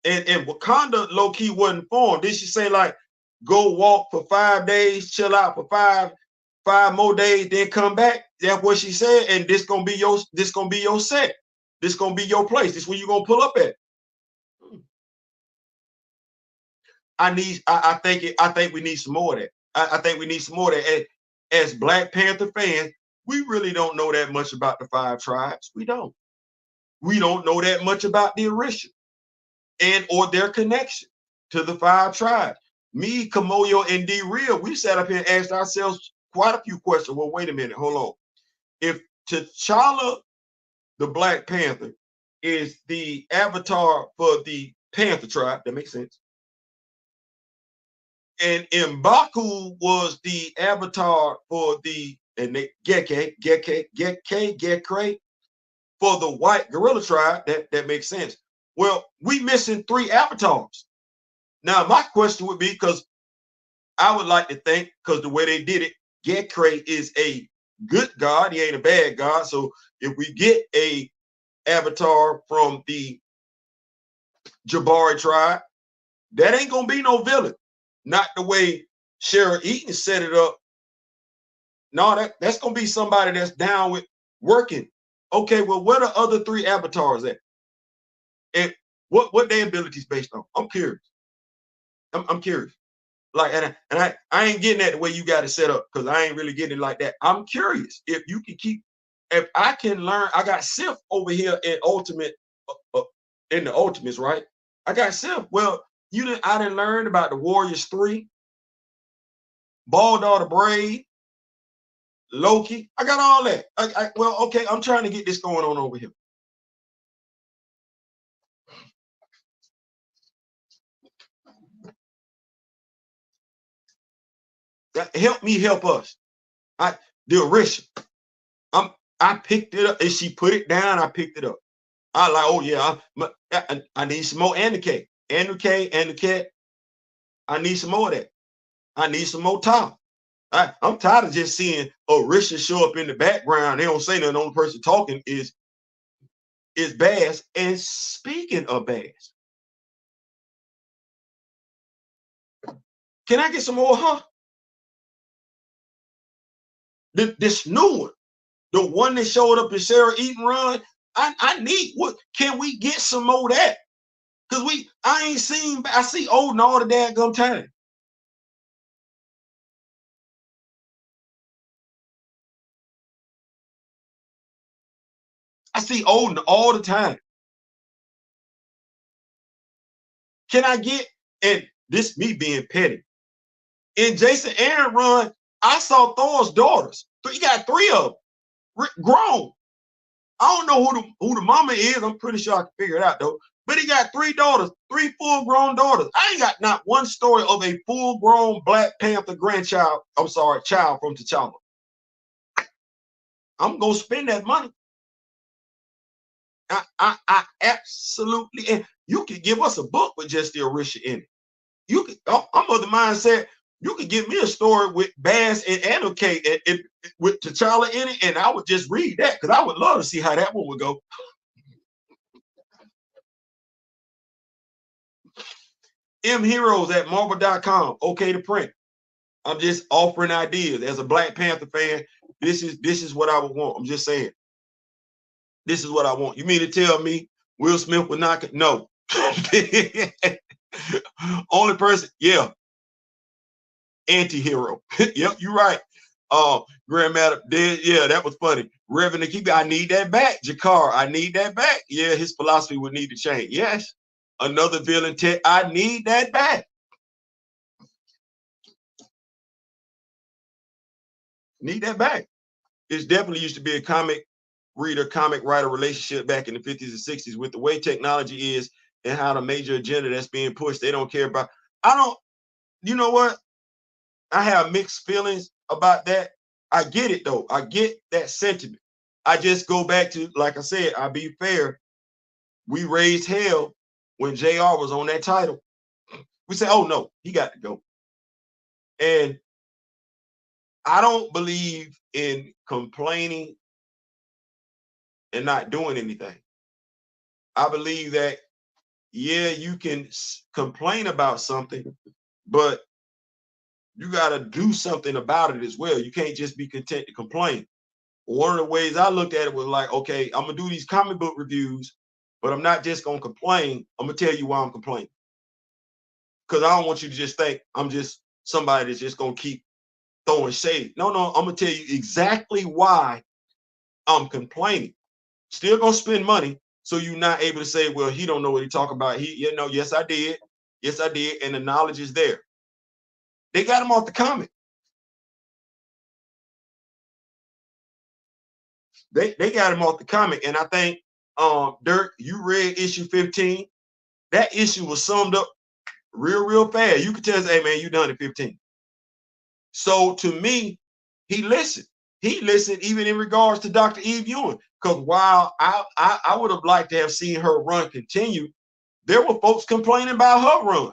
And Wakanda low-key wasn't formed. Did she say, like, go walk for 5 days, chill out for five more days, then come back? That's what she said. And this gonna be your set. This gonna be your place. This where you gonna pull up at. I think we need some more of that. I think we need some more of that. As Black Panther fans, we really don't know that much about the 5 tribes. We don't. We don't know that much about the Orisha and or their connection to the 5 tribes. Me, Kamoyo, and D Real, we sat up here and asked ourselves quite a few questions. Well, wait a minute, hold on. If T'Challa, the Black Panther, is the avatar for the Panther tribe, that makes sense. And M'Baku was the avatar for the Geke for the white gorilla tribe. That makes sense. Well, we missing 3 avatars. Now, my question would be, because I would like to think, because the way they did it, Gekre is a good god. He ain't a bad god. So if we get a avatar from the Jabari tribe, that ain't gonna be no villain. Not the way Shara Eaton set it up. No, that's gonna be somebody that's down with working. Okay, well, what are other 3 avatars at? And what their abilities based on? I'm curious. I'm curious. Like, and I ain't getting that the way you got it set up, because I ain't really getting it like that. I'm curious if you can if I can learn. I got Sif over here in Ultimate, in the Ultimates, right? I got Sif. Well, I didn't learn about the Warriors 3, Ball Daughter Brave, Loki. I got all that. Well, okay, I'm trying to get this going on over here. Help me help us. The Orisha. I picked it up, and she put it down. I picked it up. I like, oh yeah, I need some more Anarchy. Anarchy. I need some more of that. I need some more top. I'm tired of just seeing Orisha show up in the background. They don't say nothing. The only person talking is Bass. And speaking of Bass, can I get some more, huh? This new one, the one that showed up in Sarah Eaton run. I need what? Can we get some more of that? Because I see old all the daggum time. I see Odin all the time. Can I get, and this me being petty, in Jason Aaron run, I saw Thor's daughters. He got 3 of them, grown. I don't know who the mama is. I'm pretty sure I can figure it out though. But he got 3 daughters, 3 full-grown daughters. I ain't got not one story of a full-grown Black Panther grandchild. I'm sorry, child from T'Challa. I'm gonna spend that money. I absolutely, and you could give us a book with just the Orisha in it. You could. I'm of the mindset. You could give me a story with Bass and Anarchy with T'Challa in it, and I would just read that, because I would love to see how that one would go. Heroes at marvel.com. Okay to print. I'm just offering ideas. As a Black Panther fan, this is what I would want. I'm just saying. This is what I want. You mean to tell me Will Smith would not? No. Only person, yeah. Anti-hero. Yep, you're right. Grandmaster, yeah, that was funny. Reverend Akiba, I need that back. Jakar, I need that back. Yeah, his philosophy would need to change. Yes. Another villain, I need that back. Need that back. It definitely used to be a comic reader, comic writer relationship back in the 50s and 60s. With the way technology is and how the major agenda that's being pushed, they don't care about. You know what? I have mixed feelings about that. I get it though. I get that sentiment. I just go back to, like I said, I'll be fair. We raised hell when JR was on that title. We said, oh no, he got to go. And I don't believe in complaining and not doing anything. I believe that, yeah, you can complain about something, but you got to do something about it as well. You can't just be content to complain. One of the ways I looked at it was like, okay, I'm gonna do these comic book reviews, but I'm not just gonna complain. I'm gonna tell you why I'm complaining. Because I don't want you to just think I'm just somebody that's just gonna keep throwing shade. No, I'm gonna tell you exactly why I'm complaining. Still gonna spend money, so you're not able to say, well, he don't know what he talking about. Yes, I did. Yes, I did. And the knowledge is there. They got him off the comic. They got him off the comic. And I think, Dirk, you read issue 15. That issue was summed up real fast. You could tell us, hey man, you done at 15. So to me, he listened. He listened even in regards to Dr. Eve Ewing. Because while I would have liked to have seen her run continue, there were folks complaining about her run.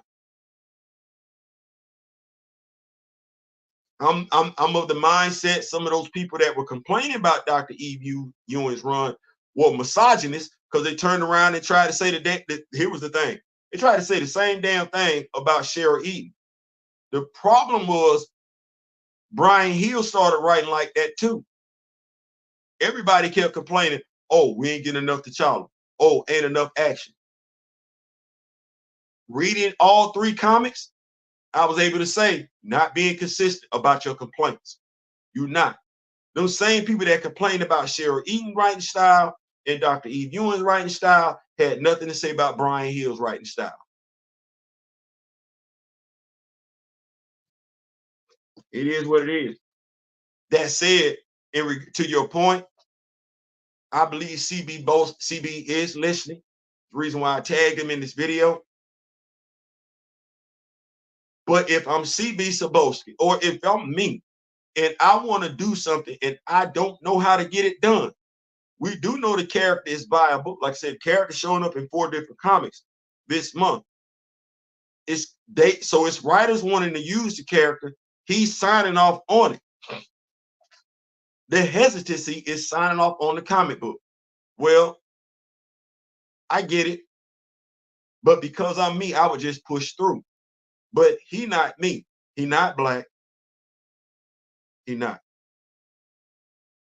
I'm of the mindset some of those people that were complaining about Dr. Eve Ewing's run were misogynists, because they turned around and tried to say that here was the thing. They tried to say the same damn thing about Cheryl Eaton. The problem was Brian Hill started writing like that too. Everybody kept complaining, oh, we ain't getting enough T'Challa. Oh, ain't enough action. Reading all 3 comics, I was able to say, not being consistent about your complaints. You're not. Those same people that complained about Cheryl Eaton writing style and Dr. Eve Ewing's writing style had nothing to say about Brian Hill's writing style. It is what it is. That said, to your point, I believe CB is listening. The reason why I tagged him in this video. But if I'm CB Sabowski, or if I'm me, and I want to do something and I don't know how to get it done, we do know the character is viable. Like I said, character showing up in 4 different comics this month. So it's writers wanting to use the character. He's signing off on it. The hesitancy is signing off on the comic book. Well, I get it. But because I'm me, I would just push through. But he not me. He not black. He not.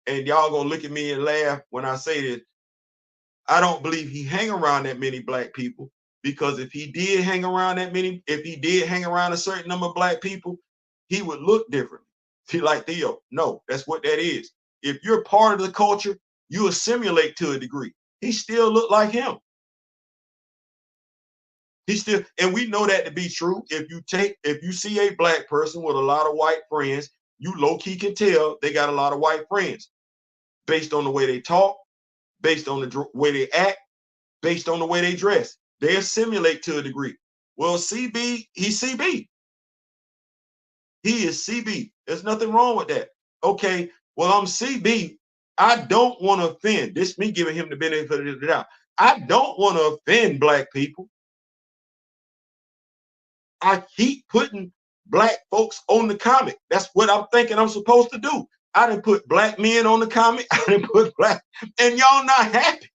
And y'all gonna look at me and laugh when I say this. I don't believe he hang around that many black people, because if he did hang around a certain number of black people, he would look different. He like Theo. No, that's what that is. If you're part of the culture, you assimilate to a degree. He still look like him. And we know that to be true. If you see a black person with a lot of white friends, you low-key can tell they got a lot of white friends based on the way they talk, based on the way they act, based on the way they dress. They assimilate to a degree. Well, CB, he's CB. He is CB. There's nothing wrong with that. Okay, well, I'm CB. I don't want to offend. This me giving him the benefit of the doubt. I don't want to offend black people. I keep putting black folks on the comic. That's what I'm thinking I'm supposed to do. I didn't put black men on the comic. I didn't put black, and y'all not happy.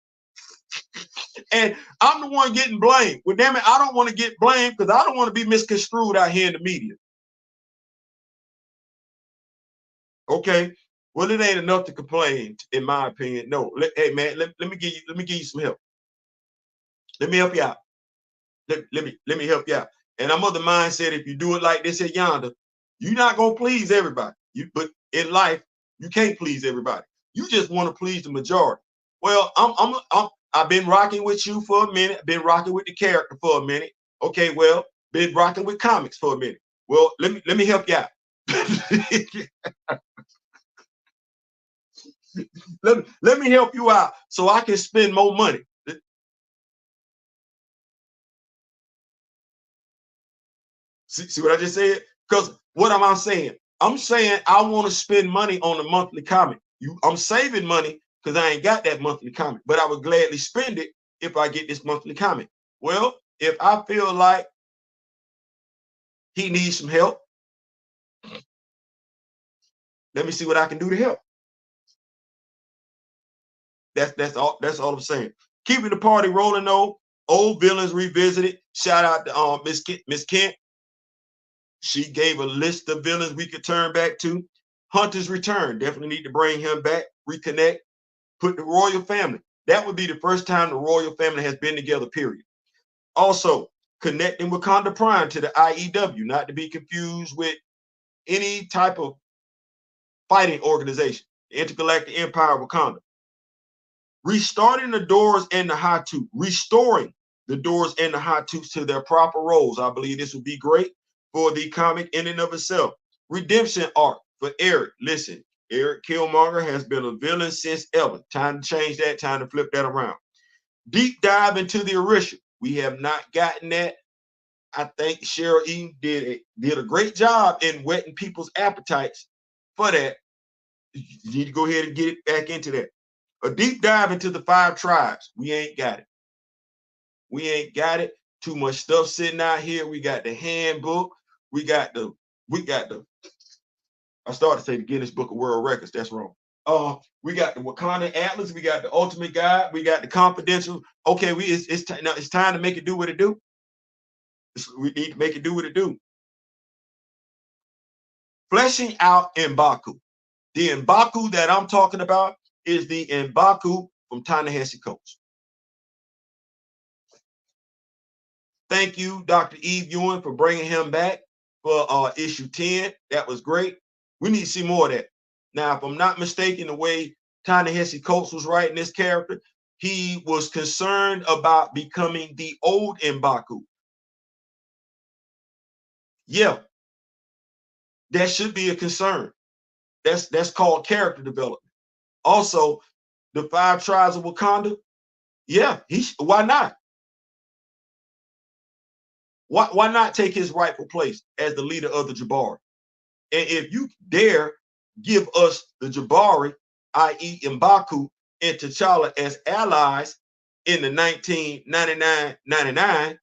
And I'm the one getting blamed. Well, damn it, I don't want to get blamed, because I don't want to be misconstrued out here in the media. Okay, well, it ain't enough to complain, in my opinion. No, hey man, let me give you some help. Let me help you out. Let me help you out. And I'm of the mindset, if you do it like this at Yonder, you're not gonna please everybody. But in life, you can't please everybody. You just want to please the majority. Well, I've been rocking with you for a minute. Been rocking with the character for a minute. Okay, well, been rocking with comics for a minute. Well, let me help you out. let me help you out so I can spend more money. See what I just said? Because what am I saying? I'm saying I want to spend money on a monthly comic. I'm saving money because I ain't got that monthly comic, but I would gladly spend it if I get this monthly comic. Well, if I feel like he needs some help, let me see what I can do to help. That's all I'm saying. Keeping the party rolling though. Old villains revisited. Shout out to Miss Kent. She gave a list of villains we could turn back to. Hunter's Return. Definitely need to bring him back, reconnect, put the royal family. That would be the first time the royal family has been together, period. Also, connecting Wakanda Prime to the IEW, not to be confused with any type of fighting organization, the Intergalactic Empire of Wakanda. Restarting the Doors and the Hatu, restoring the Doors and the Hatus to their proper roles. I believe this would be great for the comic in and of itself. Redemption arc for Eric. Listen, Eric Killmonger has been a villain since ever. Time to change that, time to flip that around. Deep dive into the Orisha. We have not gotten that. I think Cheryl Eden did a great job in whetting people's appetites for that. You need to go ahead and get it back into that. A deep dive into the 5 tribes. We ain't got it. We ain't got it. Too much stuff sitting out here. We got the handbook. We got the I started to say the Guinness Book of World Records. That's wrong. We got the Wakanda Atlas. We got the Ultimate Guide. We got the Confidential. Okay, it's time to make it do what it do. We need to make it do what it do. Fleshing out M'Baku. The M'Baku that I'm talking about is the M'Baku from Ta-Nehisi Coates. Thank you, Dr. Eve Ewing, for bringing him back for issue 10. That was great. We need to see more of that. Now, if I'm not mistaken, the way Ta-Nehisi Coates was writing this character, he was concerned about becoming the old M'Baku. Yeah, that should be a concern. That's called character development. Also, the 5 tribes of Wakanda. Yeah, why not? Why not take his rightful place as the leader of the Jabari? And if you dare give us the Jabari, i.e. M'Baku and T'Challa as allies in the 1999,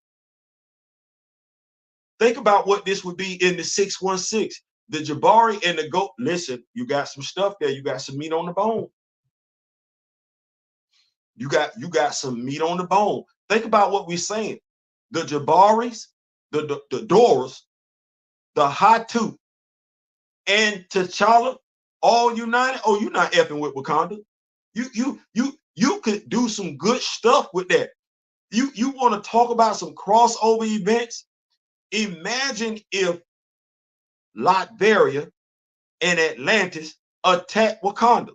think about what this would be in the 616. The Jabari and the GOAT. Listen, you got some stuff there. You got some meat on the bone. You got some meat on the bone. Think about what we're saying. The Jabaris, the Doras, the Hatu, and T'Challa all united. Oh, you're not effing with Wakanda. You could do some good stuff with that. You want to talk about some crossover events? Imagine if Latveria and Atlantis attack Wakanda.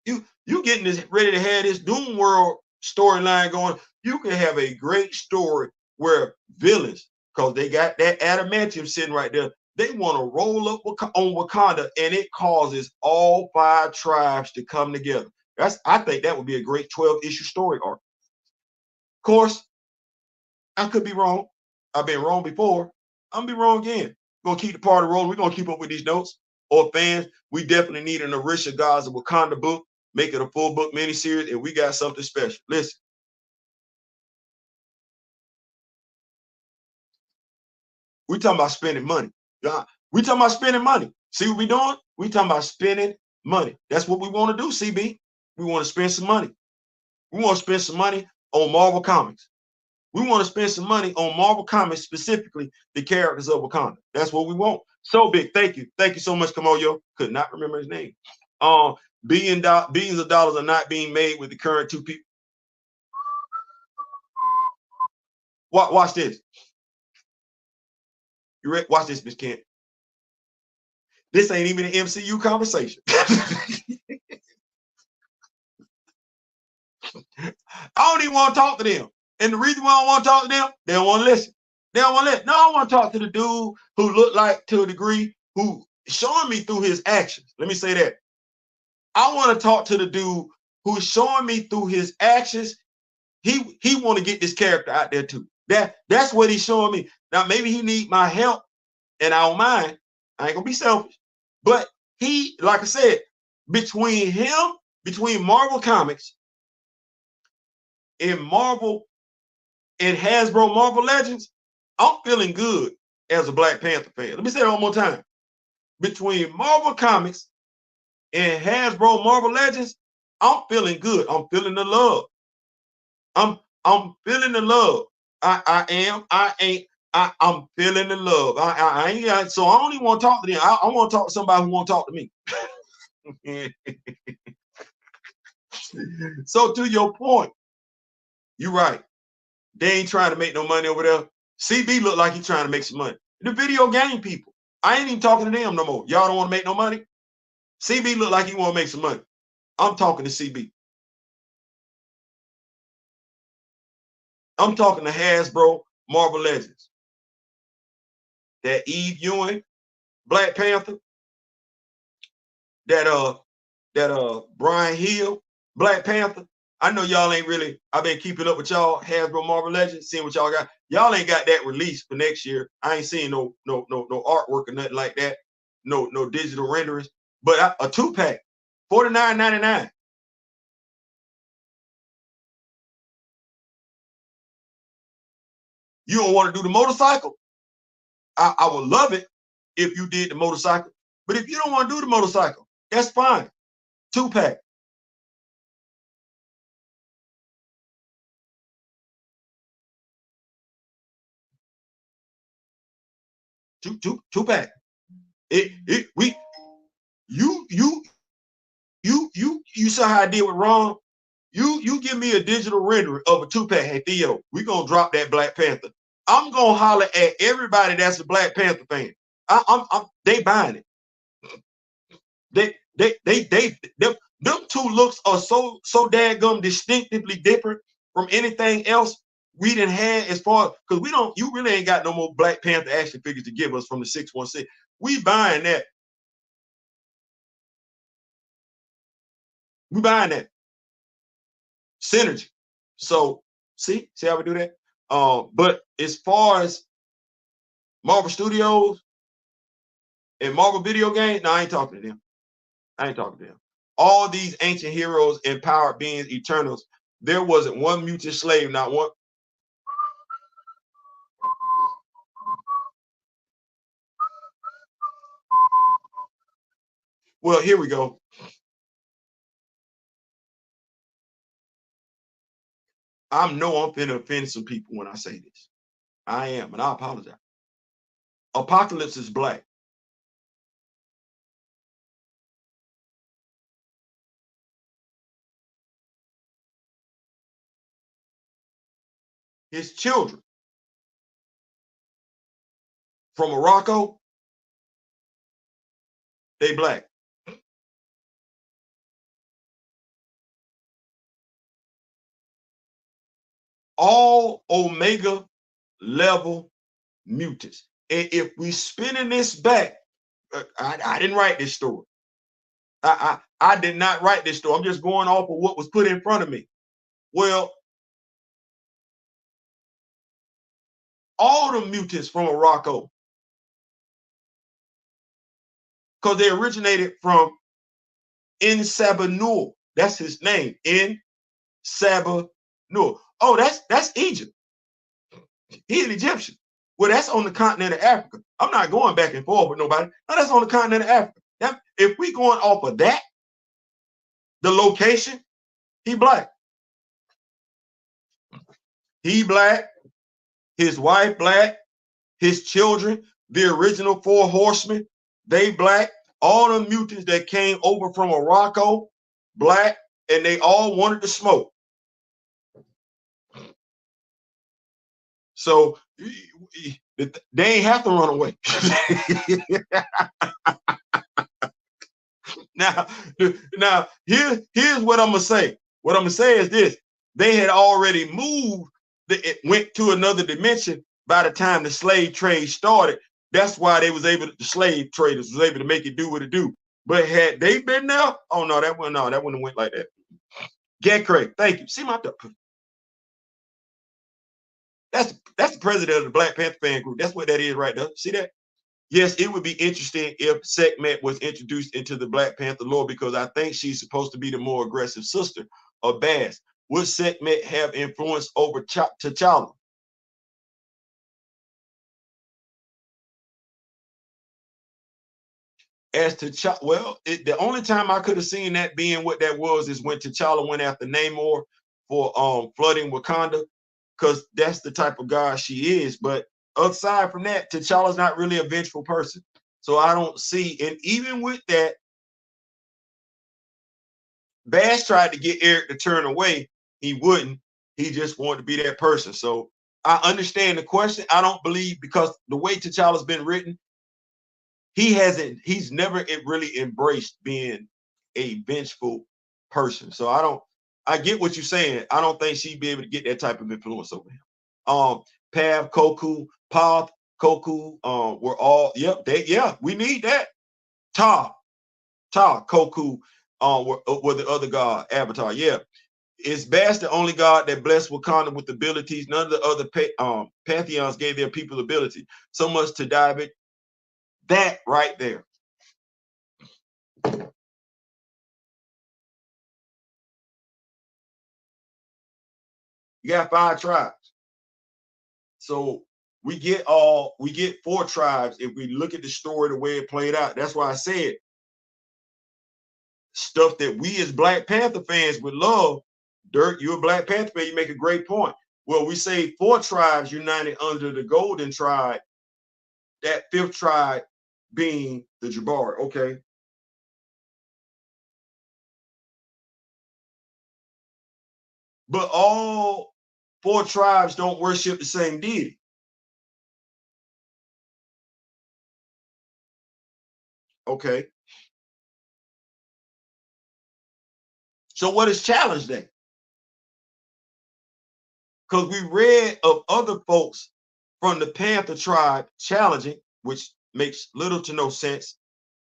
You getting this ready to have this Doom World storyline going. You can have a great story where villains, because they got that adamantium sitting right there, they want to roll up on Wakanda, and it causes all 5 tribes to come together. I think that would be a great 12-issue story arc. Of course, I could be wrong. I've been wrong before. I'm gonna be wrong again. We're gonna keep the party rolling. We're gonna keep up with these notes. Or fans, we definitely need an Orisha Gods of Wakanda book. Make it a full book miniseries, and we got something special. Listen. We talking about spending money. We talking about spending money. See what we doing? We talking about spending money. That's what we want to do, CB. We want to spend some money. We want to spend some money on Marvel Comics. We want to spend some money on Marvel Comics, specifically the characters of Wakanda. That's what we want. So big. Thank you. Thank you so much, Kamoyo. Could not remember his name. Billions of dollars are not being made with the current 2 people. Watch this. You ready? Watch this, Miss Kent. This ain't even an MCU conversation. I don't even want to talk to them. And the reason why I don't want to talk to them, they don't want to listen. They don't want to listen. No, I want to talk to the dude who looked like, to a degree, who showing me through his actions. Let me say that. I want to talk to the dude who's showing me through his actions. He want to get this character out there too. That's what he's showing me. Now, maybe he need my help, and I don't mind. I ain't gonna be selfish. But he, like I said, between him between Marvel Comics and Hasbro Marvel Legends, I'm feeling good as a Black Panther fan. Let me say it one more time. Between Marvel Comics and Hasbro Marvel Legends, I'm feeling good. I'm feeling the love. I'm feeling the love. I'm feeling the love. I ain't, so I don't even want to talk to them. I want to talk to somebody who want to talk to me. So to your point, you're right. They ain't trying to make no money over there. CB look like he's trying to make some money. The video game people, I ain't even talking to them no more. Y'all don't want to make no money? CB look like he want to make some money. I'm talking to CB. I'm talking to Hasbro Marvel Legends. That Eve Ewing, Black Panther, that Brian Hill, Black Panther. I know y'all ain't really, I've been keeping up with y'all, Hasbro Marvel Legends, seeing what y'all got. Y'all ain't got that release for next year. I ain't seen no artwork or nothing like that. No digital renderings. But a 2-pack, $49.99. You don't want to do the motorcycle? I would love it if you did the motorcycle. But if you don't want to do the motorcycle, that's fine. 2-pack. Two-pack. You saw how I did with Ron. You give me a digital render of a 2-pack. Hey Theo, we gonna drop that Black Panther. I'm gonna holler at everybody that's a Black Panther fan. They buying it. Them two looks are so daggum distinctively different from anything else we didn't have as far, because you really ain't got no more Black Panther action figures to give us from the 616. We buying that. We buying that synergy. So see how we do that. But as far as Marvel Studios and Marvel video games, no, I ain't talking to them. I ain't talking to them. All these ancient heroes, empowered beings, Eternals, there wasn't one mutant slave, not one. Well, here we go. I know I'm finna offend some people when I say this. I am, and I apologize. Apocalypse is Black. His children from Morocco, they Black. All Omega level mutants. And if we spinning this back, I didn't write this story. I did not write this story. I'm just going off of what was put in front of me. Well, all the mutants from Morocco, because they originated from In Sabanur. That's his name, In Sabanur. Oh, that's Egypt. He's an Egyptian. Well, that's on the continent of Africa. I'm not going back and forth with nobody. No, that's on the continent of Africa. Now, if we going off of that, the location, he Black. He Black. His wife Black. His children, the original 4 horsemen, they Black. All the mutants that came over from Morocco, Black, and they all wanted to smoke. So they ain't have to run away. now here's what I'm gonna say. What I'm gonna say is this: they had already moved. It went to another dimension by the time the slave trade started. That's why they was able. The slave traders was able to make it do what it do. But had they been there, oh no, that wouldn't have went like that. Get Craig, thank you. See my that's the president of the Black Panther fan group. That's what that is right there. See that? Yes, it would be interesting if Sekhmet was introduced into the Black Panther lore, because I think she's supposed to be the more aggressive sister of Baz. Would Sekhmet have influence over T'Challa? As T'Challa, well, the only time I could have seen that being what that was is when T'Challa went after Namor for flooding Wakanda, because that's the type of god she is. But aside from that, T'Challa's not really a vengeful person. So I don't see, and even with that, Bash tried to get Eric to turn away. He wouldn't. He just wanted to be that person. So I understand the question. I don't believe, because the way T'Challa's been written, he's never really embraced being a vengeful person. So I get what you're saying. I don't think she'd be able to get that type of influence over him. Pav, Koku, Path, Koku, we're all, yep, we need that. Ta, Koku, were the other god, Avatar. Yeah. Is Bash the only god that blessed Wakanda with abilities? None of the other pantheons gave their people ability. So much to dive it. That right there. You got 5 tribes. So we get 4 tribes if we look at the story the way it played out. That's why I said stuff that we as Black Panther fans would love. Dirk, you're a Black Panther fan, you make a great point. Well, we say 4 tribes united under the Golden Tribe, that 5th tribe being the Jabari. Okay. But all 4 tribes don't worship the same deity. Okay. So what is challenge then? Because we read of other folks from the Panther tribe challenging, which makes little to no sense,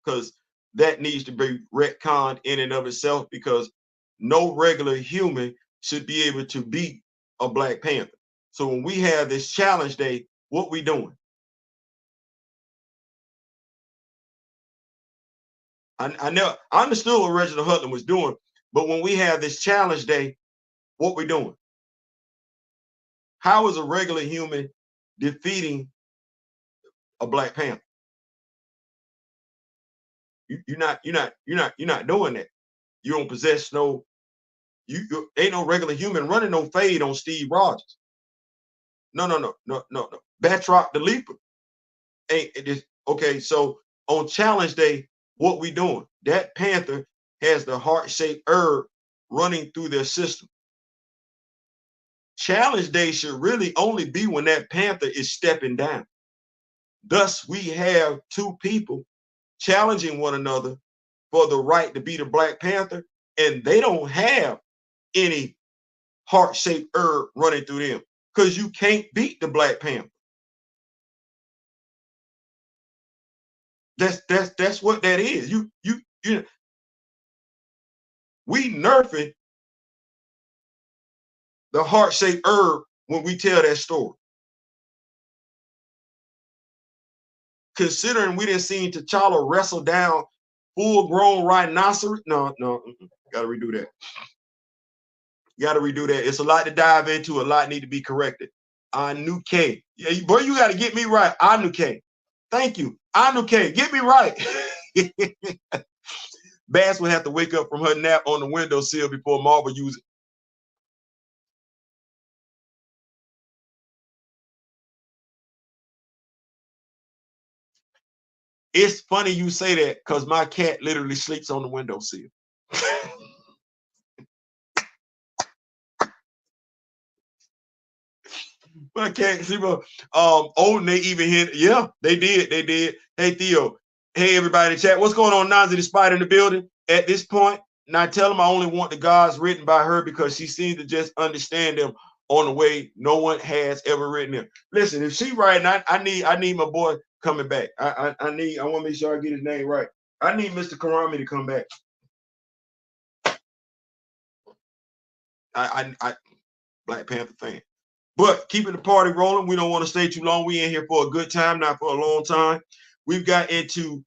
because that needs to be retconned in and of itself, because no regular human should be able to beat a Black Panther. So when we have this challenge day, what we doing? I understood what Reginald Hutton was doing, but when we have this challenge day, what we doing? How is a regular human defeating a Black Panther? You're not doing that. You don't possess no. You ain't no regular human running no fade on Steve Rogers. No. Batroc the Leaper. Ain't it is okay. So on challenge day, what we doing? That Panther has the heart-shaped herb running through their system. Challenge day should really only be when that Panther is stepping down. Thus, we have 2 people challenging one another for the right to be the Black Panther, and they don't have any heart-shaped herb running through them, because you can't beat the Black Panther. That's what that is. We nerfing the heart-shaped herb when we tell that story. Considering we didn't see T'Challa wrestle down full-grown rhinoceros. No, gotta redo that. Gotta redo that. It's a lot to dive into. A lot need to be corrected. Anuke. Yeah, boy, you gotta get me right. Anuke. Thank you. Anuke. Get me right. Bass would have to wake up from her nap on the windowsill before Marvel uses it. It's funny you say that, because my cat literally sleeps on the windowsill. My cat sleep on. They even hit. Yeah, they did. Hey Theo. Hey everybody in chat. What's going on? Nazi the Spider in the building. At this point, now tell them I only want the gods written by her, because she seems to just understand them on the way no one has ever written them. Listen, if she writing, I need my boy coming back. I want to make sure I get his name right. I need Mr. Karami to come back. I Black Panther fan. But keeping the party rolling, we don't want to stay too long. We in here for a good time, not for a long time. We've got into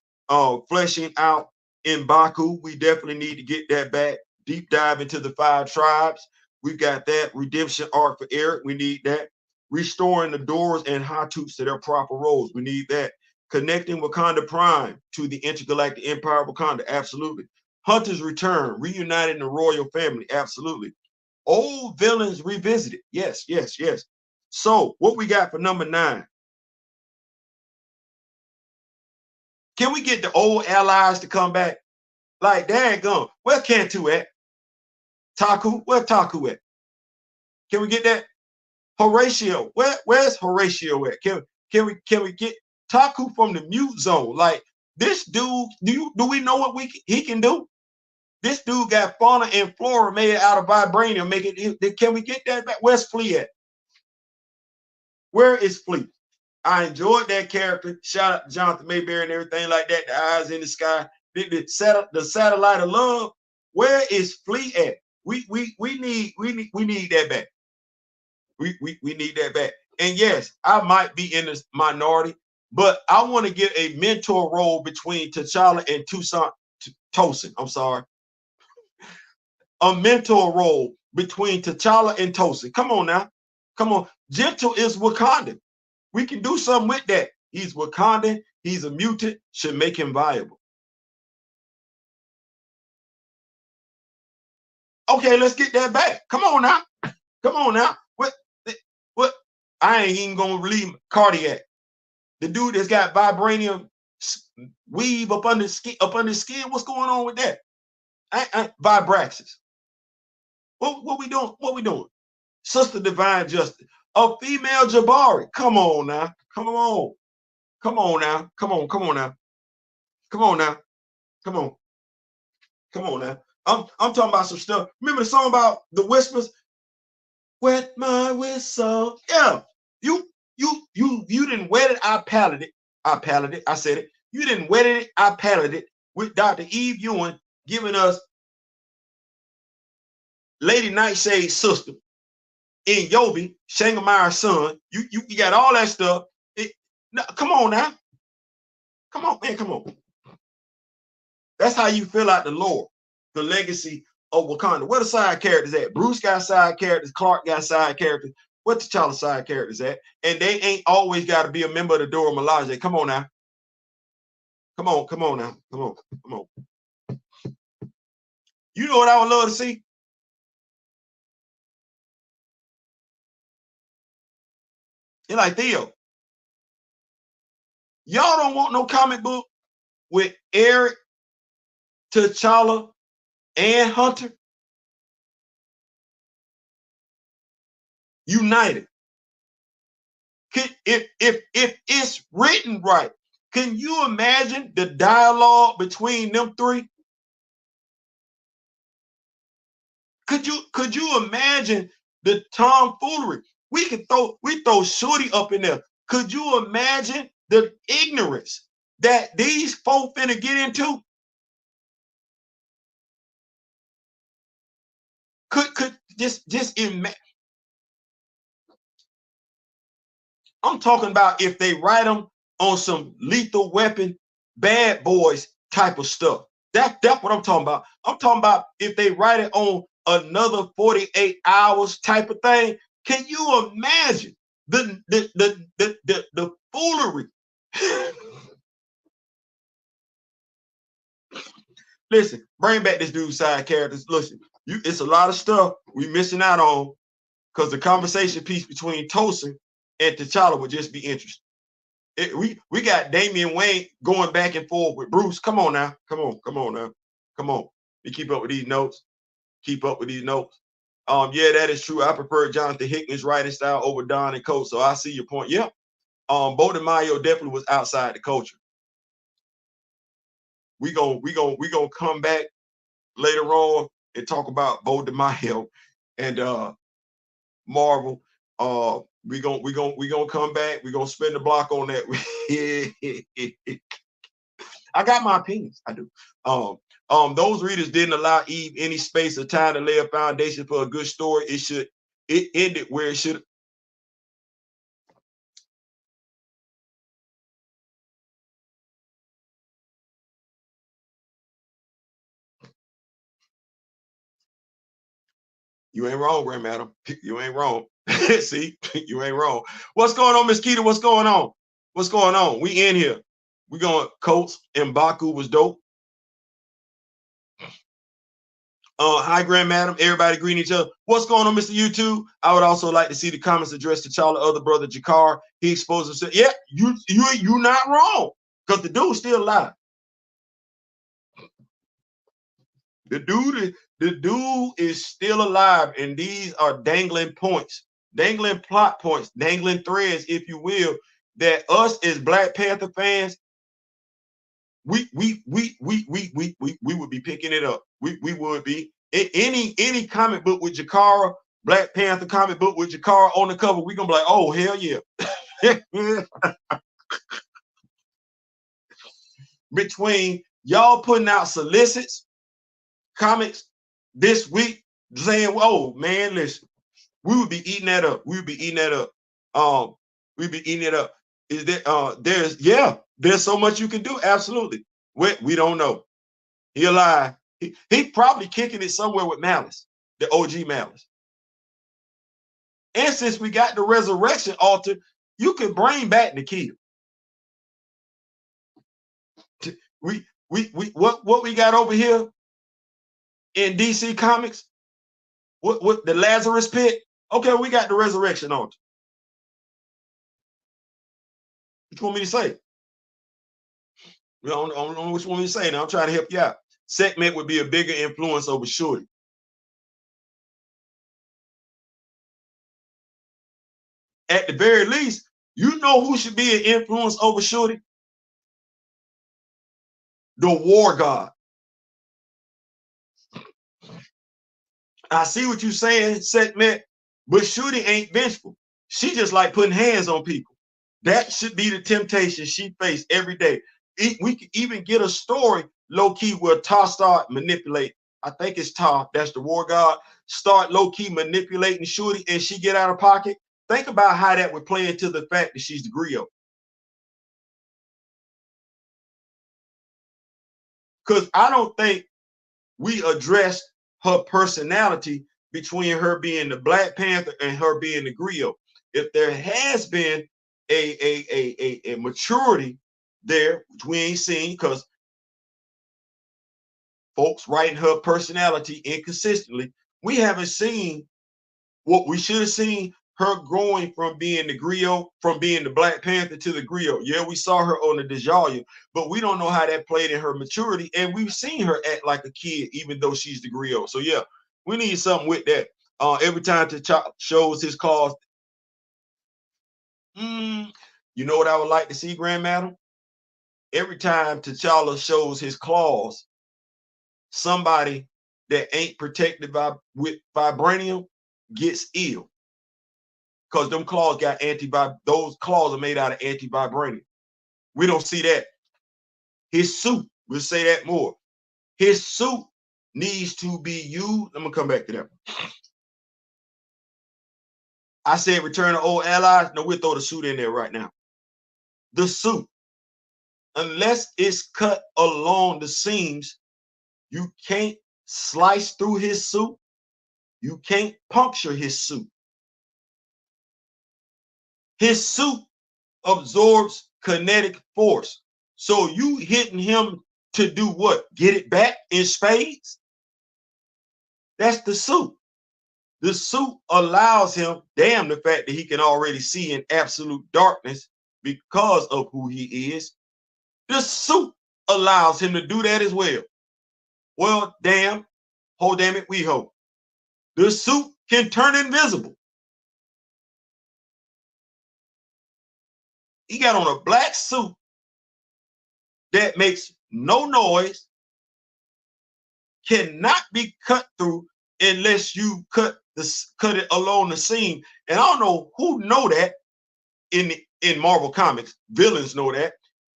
fleshing out in Baku. We definitely need to get that back. Deep dive into the 5 tribes. We've got that redemption arc for Eric. We need that. Restoring the doors and Hatuts to their proper roles. We need that. Connecting Wakanda Prime to the intergalactic empire of Wakanda. Absolutely. Hunter's return. Reuniting the royal family. Absolutely. Old villains revisited. Yes, yes, yes. So what we got for number 9? Can we get the old allies to come back? Like, daggone, where Cantu at? Taku, where Taku at? Can we get that? Horatio, where's Horatio at? Can we get Taku from the mute zone? Like, this dude, do we know what he can do? This dude got fauna and flora made out of vibranium. Can we get that back? Where's Flea at? Where is Flea? I enjoyed that character. Shout out to Jonathan Mayberry and everything like that. The eyes in the sky, the satellite of love. Where is Flea at? We need that back. We need that back. And yes, I might be in the minority, but I want to get a mentor role between T'Challa and Tosin. I'm sorry. A mentor role between T'Challa and Tosin. Come on now. Come on. Gentle is Wakanda. We can do something with that. He's Wakandan. He's a mutant. Should make him viable. Okay, let's get that back. Come on now. Come on now. What? I ain't even gonna leave Cardiac. The dude that's got vibranium weave up under skin. What's going on with that? Vibraxis. What we doing? What we doing? Sister Divine Justice. A female Jabari. Come on now. Come on. Come on now. Come on. Come on now. Come on now. Come on. Come on now. I'm talking about some stuff. Remember the song about the whispers? Wet my whistle. Yeah. You didn't wet it. I palleted it. I said it. You didn't wet it. I palleted it with Dr. Eve Ewing giving us Lady Nightshade's sister in Yobi, Shangamai's son. You got all that stuff. Come on now. Come on, man. Come on. That's how you fill out the lore, the legacy of Wakanda. Where the side characters at? Bruce got side characters. Clark got side characters. What the T'Challa side characters at? And they ain't always got to be a member of the Dora Milaje. Come on now. Come on, come on now. Come on, come on. You know what I would love to see? You're like, Theo, y'all don't want no comic book with Eric, T'Challa, and Hunter united. If it's written right, can you imagine the dialogue between them three? Could you imagine the tomfoolery? We throw Shorty up in there. Could you imagine the ignorance that these folk finna get into? Could just imagine? I'm talking about if they write them on some Lethal Weapon, Bad Boys type of stuff. That's what I'm talking about. I'm talking about if they write it on another 48 hours type of thing. Can you imagine the foolery? Listen, bring back this dude's side characters. Listen, it's a lot of stuff we missing out on because the conversation piece between Tosin and T'Challa would just be interesting. We got Damian Wayne going back and forth with Bruce. Come on now. Come on. Come on now. Come on. You keep up with these notes. Keep up with these notes. Yeah, that is true. I prefer Jonathan Hickman's writing style over Don and Coates. So I see your point. Yeah. Bo DeMaio definitely was outside the culture. We gonna come back later on and talk about Bo DeMaio and Marvel. We gonna come back. We gonna spin the block on that. I got my opinions. I do. Those readers didn't allow Eve any space or time to lay a foundation for a good story. It ended where it should. You ain't wrong, Grand Madam. You ain't wrong. See, you ain't wrong. What's going on, Miss Keita? What's going on? What's going on? We in here. We going Colts and Baku was dope. Hi, Grand Madam. Everybody greeting each other. What's going on, Mr. YouTube? I would also like to see the comments addressed to Charlie, other brother Jakar. He exposed himself. Yeah, you not wrong, because the dude's still alive. The dude is still alive, and these are dangling points, dangling plot points, dangling threads, if you will, that us as Black Panther fans, we would be picking it up. We would be. Any comic book with Jakara, Black Panther comic book with Jakara on the cover, we're gonna be like, oh hell yeah. Between y'all putting out solicits, comics this week, saying, oh man, listen, we would be eating that up. We would be eating that up. We'd be eating it up. Is there there's so much you can do. Absolutely. We don't know. He alive. He probably kicking it somewhere with Malice, the OG Malice. And since we got the resurrection altar, you can bring back Nikita. What we got over here in DC Comics? What the Lazarus Pit? Okay, we got the resurrection altar. What you want me to say? I don't know what you want me to say. Now I'm trying to help you out. Segment would be a bigger influence over Shorty. At the very least, you know who should be an influence over Shorty? The War God. I see what you're saying, Segment, but Shorty ain't vengeful. She just like putting hands on people. That should be the temptation she faced every day. We could even get a story low-key where Tar start manipulate. I think it's Tar, that's the War God, start low-key manipulating Shorty and she get out of pocket. Think about how that would play into the fact that she's the griot. Because I don't think we addressed her personality between her being the Black Panther and her being the griot. If there has been a maturity there, which we ain't seen, because folks writing her personality inconsistently, we haven't seen what we should have seen, her growing from being the griot, from being the Black Panther to the griot. Yeah, we saw her on the Djalia, but we don't know how that played in her maturity, and we've seen her act like a kid, even though she's the griot. So yeah, we need something with that. Every time T'Challa shows his claws, you know what I would like to see, Grand Madam? Every time T'Challa shows his claws, somebody that ain't protected with vibranium gets ill, because them claws got those claws are made out of anti-vibranium. We don't see that. His suit, we'll say that more. His suit needs to be used. I'm gonna come back to that. I said return to old allies. No, we'll throw the suit in there right now. The suit, unless it's cut along the seams, you can't slice through his suit. You can't puncture his suit. His suit absorbs kinetic force. So you hitting him to do what? Get it back in spades? That's the suit. The suit allows him, damn the fact that he can already see in absolute darkness because of who he is. The suit allows him to do that as well. Well, damn, oh damn it, we hope. The suit can turn invisible. He got on a black suit that makes no noise, cannot be cut through unless you cut it along the seam. And I don't know who know that in Marvel Comics. Villains know that.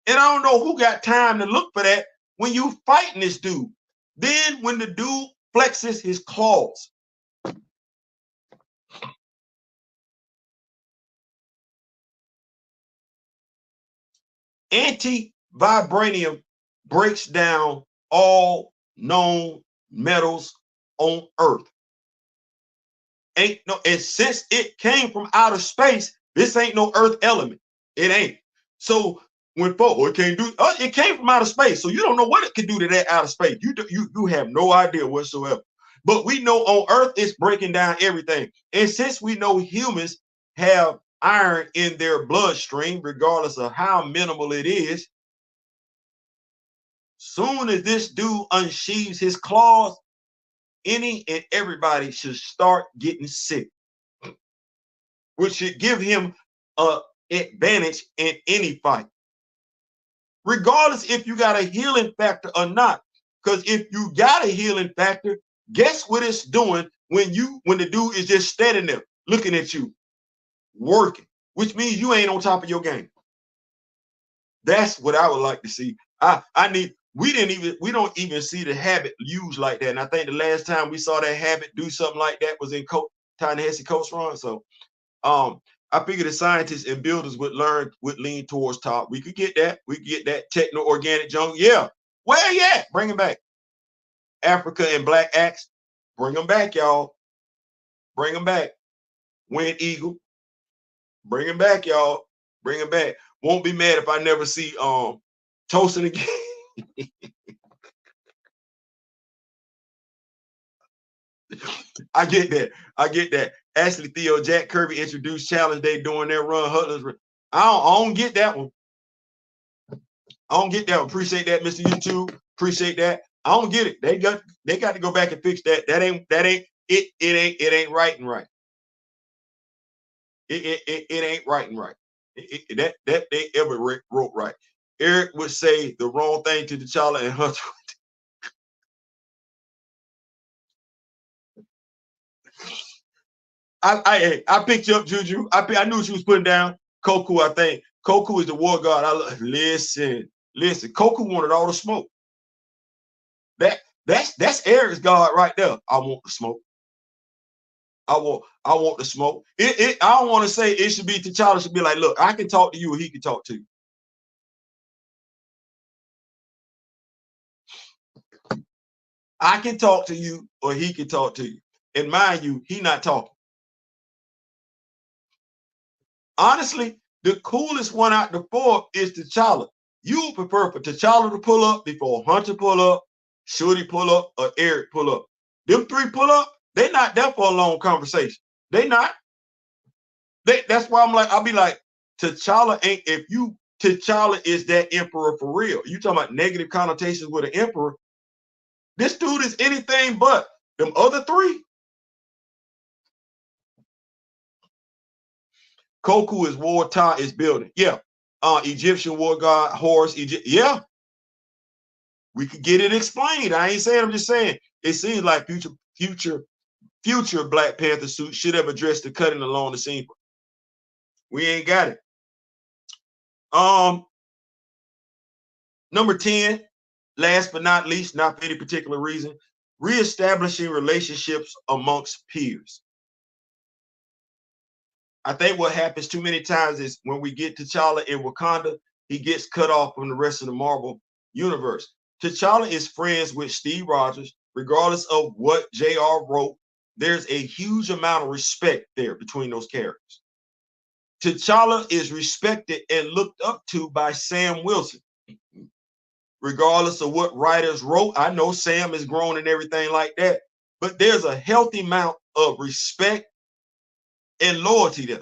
And I don't know who got time to look for that when you fighting this dude. Then when the dude flexes his claws, anti-vibranium breaks down all known metals on Earth. ain't no, and since it came from outer space, this ain't no Earth element. It ain't. So when it can't do, it came from outer space, so you don't know what it can do to that outer space. You have no idea whatsoever. But we know on Earth it's breaking down everything, and since we know humans have iron in their bloodstream, regardless of how minimal it is, soon as this dude unsheathes his claws, any and everybody should start getting sick, which should give him an advantage in any fight, regardless if you got a healing factor or not. Because if you got a healing factor, guess what it's doing when the dude is just standing there looking at you, working, which means you ain't on top of your game. That's what I would like to see. We don't even see the habit used like that. And I think the last time we saw that habit do something like that was in Ta-Nehisi Coast Run. So I figured the scientists and builders would lean towards top. We could get that. We could get that techno-organic jungle. Yeah. Where you at? Bring them back. Africa and Black Axe. Bring them back, y'all. Bring them back. Wind Eagle. Bring them back, y'all. Bring them back. Won't be mad if I never see Toasting again. I get that. Ashley Theo, Jack Kirby introduced Challenge Day during their run. Hutlers. I don't get that one. Appreciate that, Mr. YouTube. Appreciate that. I don't get it. They got to go back and fix that. That ain't it ain't right and right. It ain't right and right. That they ever wrote right. Eric would say the wrong thing to T'Challa and Hunter. I picked you up, Juju. I knew she was putting down Koku. I think Koku is the war god. Listen. Koku wanted all the smoke. That's Eric's god right there. I want the smoke. I want the smoke. I don't want to say it should be T'Challa should be like, look, I can talk to you, or he can talk to you. I can talk to you, or he can talk to you. And mind you, he not talking. Honestly, the coolest one out the four is T'Challa. You would prefer for T'Challa to pull up before Hunter pull up, Shorty pull up, or Eric pull up. Them three pull up, they not there for a long conversation. They not. That's why I'll be like, T'Challa ain't, T'Challa is that emperor for real. You talking about negative connotations with an emperor. This dude is anything but. Them other three. Koku is war, Ta is building. Yeah. Egyptian war god, Horus, Egypt. Yeah. We could get it explained. I ain't saying, I'm just saying. It seems like future Black Panther suit should have addressed the cutting along the seam. We ain't got it. Number 10, last but not least, not for any particular reason, reestablishing relationships amongst peers. I think what happens too many times is when we get T'Challa in Wakanda, he gets cut off from the rest of the Marvel universe. T'Challa is friends with Steve Rogers, regardless of what JR wrote. There's a huge amount of respect there between those characters. T'Challa is respected and looked up to by Sam Wilson. Regardless of what writers wrote, I know Sam is grown and everything like that, but there's a healthy amount of respect and loyalty there.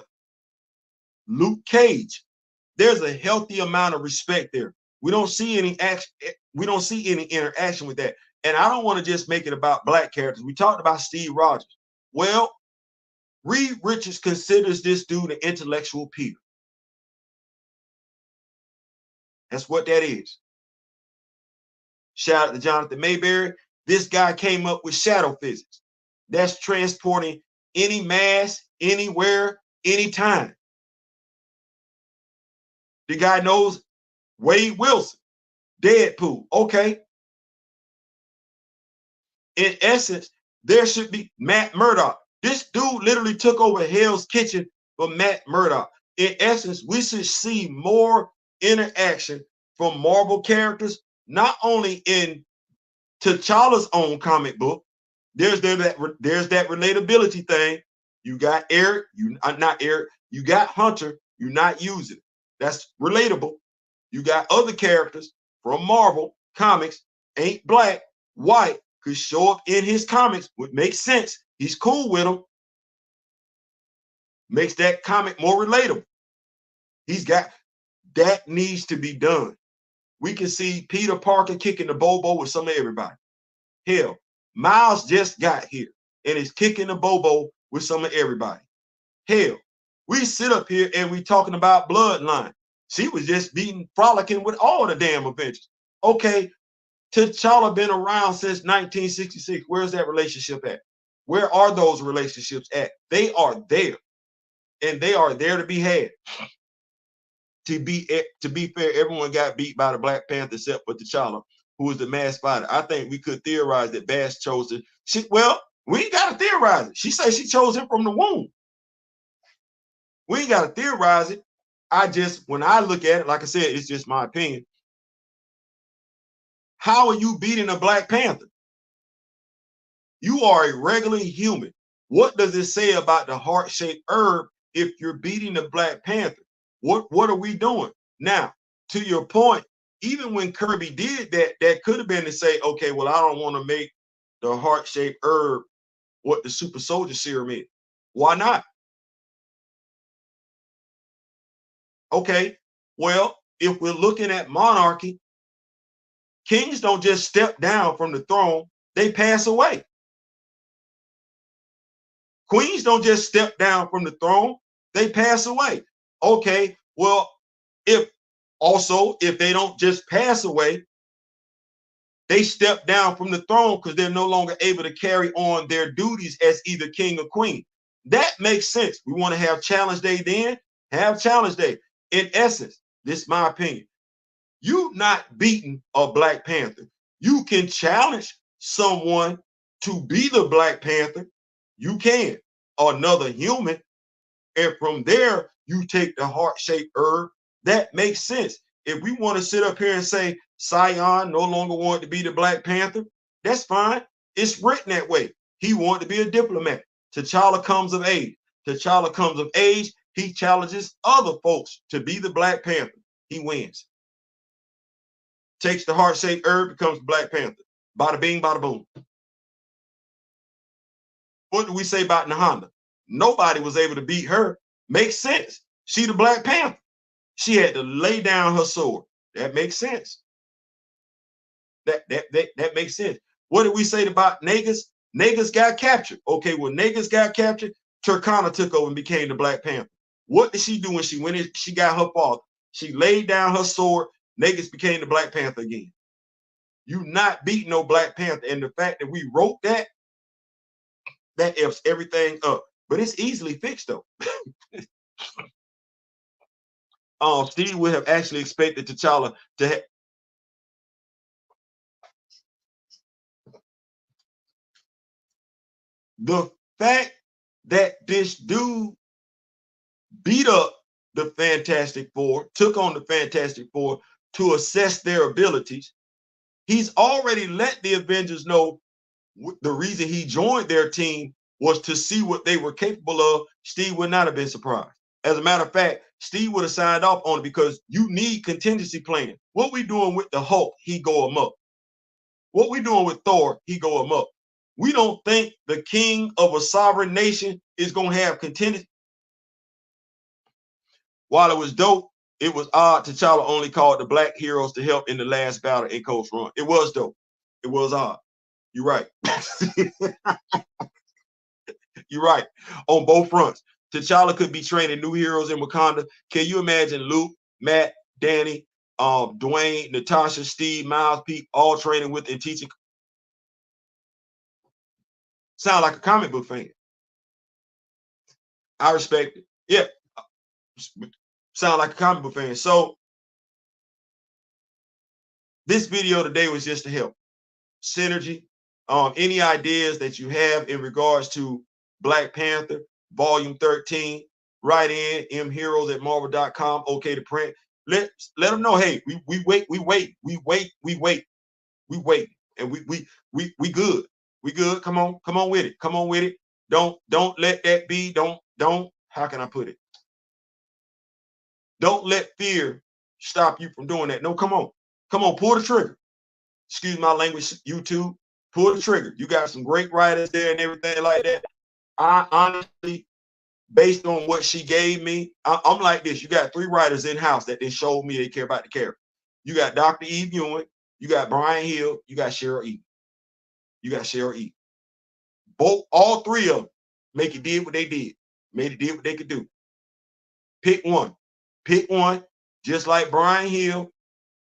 Luke Cage, there's a healthy amount of respect there. We don't see any action. We don't see any interaction with that. And I don't want to just make it about Black characters. We talked about Steve Rogers. Well, Reed Richards considers this dude an intellectual peer. That's what that is. Shout out to Jonathan Mayberry. This guy came up with shadow physics. That's transporting any mass, anywhere, anytime. The guy knows Wade Wilson, Deadpool. Okay. In essence, there should be Matt Murdock. This dude literally took over Hell's Kitchen for Matt Murdock. In essence, we should see more interaction from Marvel characters, not only in T'Challa's own comic book. There's that relatability thing, You got Eric, you not Eric, you got Hunter, you're not using it. That's relatable. You got other characters from Marvel comics, ain't black, white, could show up in his comics, would make sense. He's cool with them. Makes that comic more relatable. He's got that needs to be done. We can see Peter Parker kicking the bobo with some of everybody. Hell, Miles just got here and is kicking the bobo with some of everybody. Hell, we sit up here and we talking about Bloodline. She was just frolicking with all the damn Avengers. Okay, T'Challa been around since 1966. Where's that relationship at? Where are those relationships at? They are there, and they are there to be had. To be fair, everyone got beat by the Black Panther except for T'Challa, who was the masked fighter. I think we could theorize that Bash chose it. Well, we ain't got to theorize it. She says she chose him from the womb. We ain't got to theorize it. When I look at it, like I said, it's just my opinion. How are you beating a Black Panther? You are a regular human. What does it say about the heart-shaped herb if you're beating the Black Panther? What are we doing? Now, to your point, even when Kirby did that, that could have been to say, okay, well, I don't want to make the heart-shaped herb what the super soldier serum is. Why not? Okay, well, if we're looking at monarchy, kings don't just step down from the throne, they pass away. Queens don't just step down from the throne, they pass away. Okay, well, if they don't just pass away, they step down from the throne because they're no longer able to carry on their duties as either king or queen. That makes sense. We want to have challenge day then, have challenge day. In essence, this is my opinion. You not beating a Black Panther. You can challenge someone to be the Black Panther. You can. Another human. And from there, you take the heart-shaped herb. That makes sense. If we want to sit up here and say Sion no longer wanted to be the Black Panther, that's fine. It's written that way. He wanted to be a diplomat. T'Challa comes of age. T'Challa comes of age. He challenges other folks to be the Black Panther. He wins. Takes the heart-shaped herb, becomes Black Panther. Bada bing, bada boom. What do we say about Nahanda? Nobody was able to beat her. Makes sense. She the Black Panther. She had to lay down her sword. That makes sense. That makes sense. What did we say about Negus? Negus got captured. Okay, well, Negus got captured. Turkana took over and became the Black Panther. What did she do when she went in? She got her father. She laid down her sword. Negus became the Black Panther again. You not beat no Black Panther. And the fact that we wrote that F's everything up. But it's easily fixed though. Steve would have actually expected T'Challa to have the fact that this dude beat up the Fantastic Four, took on the Fantastic Four to assess their abilities. He's already let the Avengers know the reason he joined their team was to see what they were capable of. Steve would not have been surprised. As a matter of fact, Steve would have signed off on it because you need contingency plan. What we doing with the Hulk, he go amok. What we doing with Thor, he go amok. We don't think the king of a sovereign nation is going to have contingency. While it was dope, it was odd T'Challa only called the black heroes to help in the last battle in Coast Run. It was dope. It was odd. You're right. You're right. On both fronts. T'Challa could be training new heroes in Wakanda. Can you imagine Luke, Matt, Danny, Dwayne, Natasha, Steve, Miles, Pete, all training with and teaching? Sound like a comic book fan. I respect it. Yeah. Sound like a comic book fan. So this video today was just to help. Synergy. Any ideas that you have in regards to Black Panther, Volume 13, write in mheroes@marvel.com. Okay to print. Let them know, hey, we wait, and we good. We good. Come on with it. Don't let that be. Don't, how can I put it? Don't let fear stop you from doing that. No, come on, pull the trigger. Excuse my language, YouTube. Pull the trigger. You got some great writers there and everything like that. I honestly, based on what she gave me, I'm like this. You got 3 writers in house that they showed me they care about the character. You got Dr. Eve Ewing, you got Brian Hill, you got Cheryl E. Both, all 3 of them make it did what they did. Made it did what they could do. Pick one. Just like Brian Hill.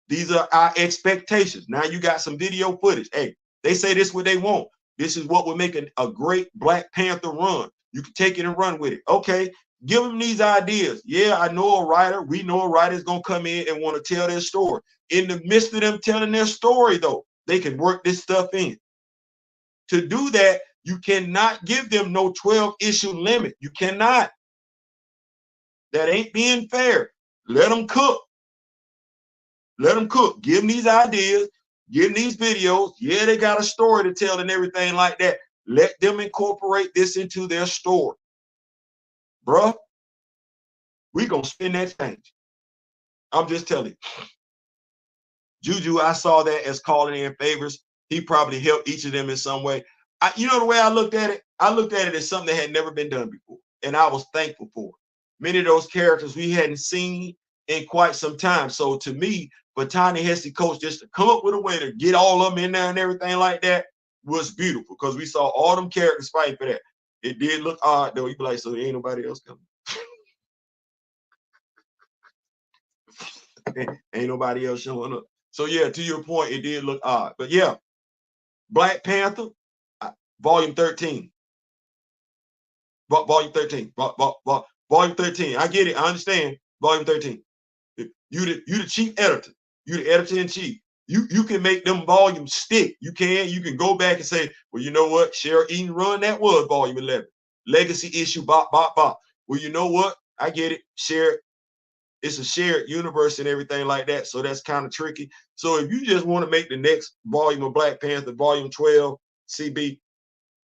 These are our expectations. Now you got some video footage. Hey, they say this is what they want. This is what will make a great Black Panther run. You can take it and run with it. Okay, give them these ideas. Yeah, I know a writer. We know a writer is going to come in and want to tell their story. In the midst of them telling their story, though, they can work this stuff in. To do that, you cannot give them no 12-issue limit. You cannot. That ain't being fair. Let them cook. Let them cook. Give them these ideas. Give them these videos. Yeah, they got a story to tell and everything like that. Let them incorporate this into their story. Bruh, we gonna spin that change. I'm just telling you. Juju, I saw that as calling in favors. He probably helped each of them in some way. You know the way I looked at it? I looked at it as something that had never been done before, and I was thankful for it. Many of those characters we hadn't seen in quite some time. So to me, for Ta-Nehisi Coates just to come up with a way to get all of them in there and everything like that was beautiful, because we saw all them characters fighting for that. It did look odd though. You be like, so there ain't nobody else coming. Ain't nobody else showing up. So yeah, to your point, it did look odd. But yeah, Black Panther, volume 13. Volume 13. Volume 13. I get it. I understand. Volume 13. You the chief editor. You the editor-in-chief. You can make them volumes stick. You can go back and say, well, you know what? Cheryl Eden run, that was volume 11. Legacy issue, bop. Well, you know what? I get it. Share. It's a shared universe and everything like that. So that's kind of tricky. So if you just want to make the next volume of Black Panther, volume 12, CB,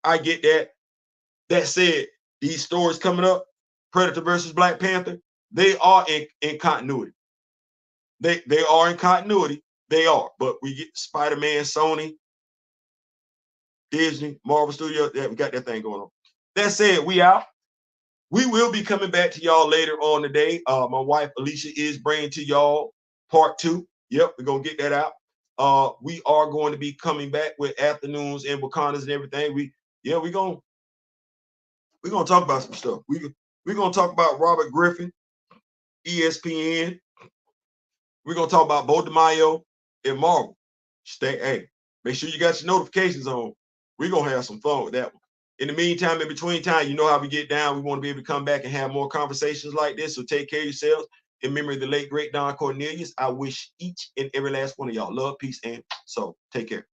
I get that. That said, these stories coming up, Predator versus Black Panther, they are in continuity. They are in continuity. They are. But we get Spider-Man, Sony, Disney, Marvel Studios. Yeah, we got that thing going on. That said, we out. We will be coming back to y'all later on today. My wife Alicia is bringing to y'all part 2. Yep, we're gonna get that out. We are going to be coming back with afternoons and Wakandas and everything. We're gonna talk about some stuff. We're gonna talk about Robert Griffin, ESPN. We're gonna talk about Bo DeMaio and Marvel. Make sure you got your notifications on. We're gonna have some fun with that one. In the meantime, in between time, you know how we get down. We want to be able to come back and have more conversations like this. So take care of yourselves. In memory of the late, great Don Cornelius, I wish each and every last one of y'all love, peace, and so take care.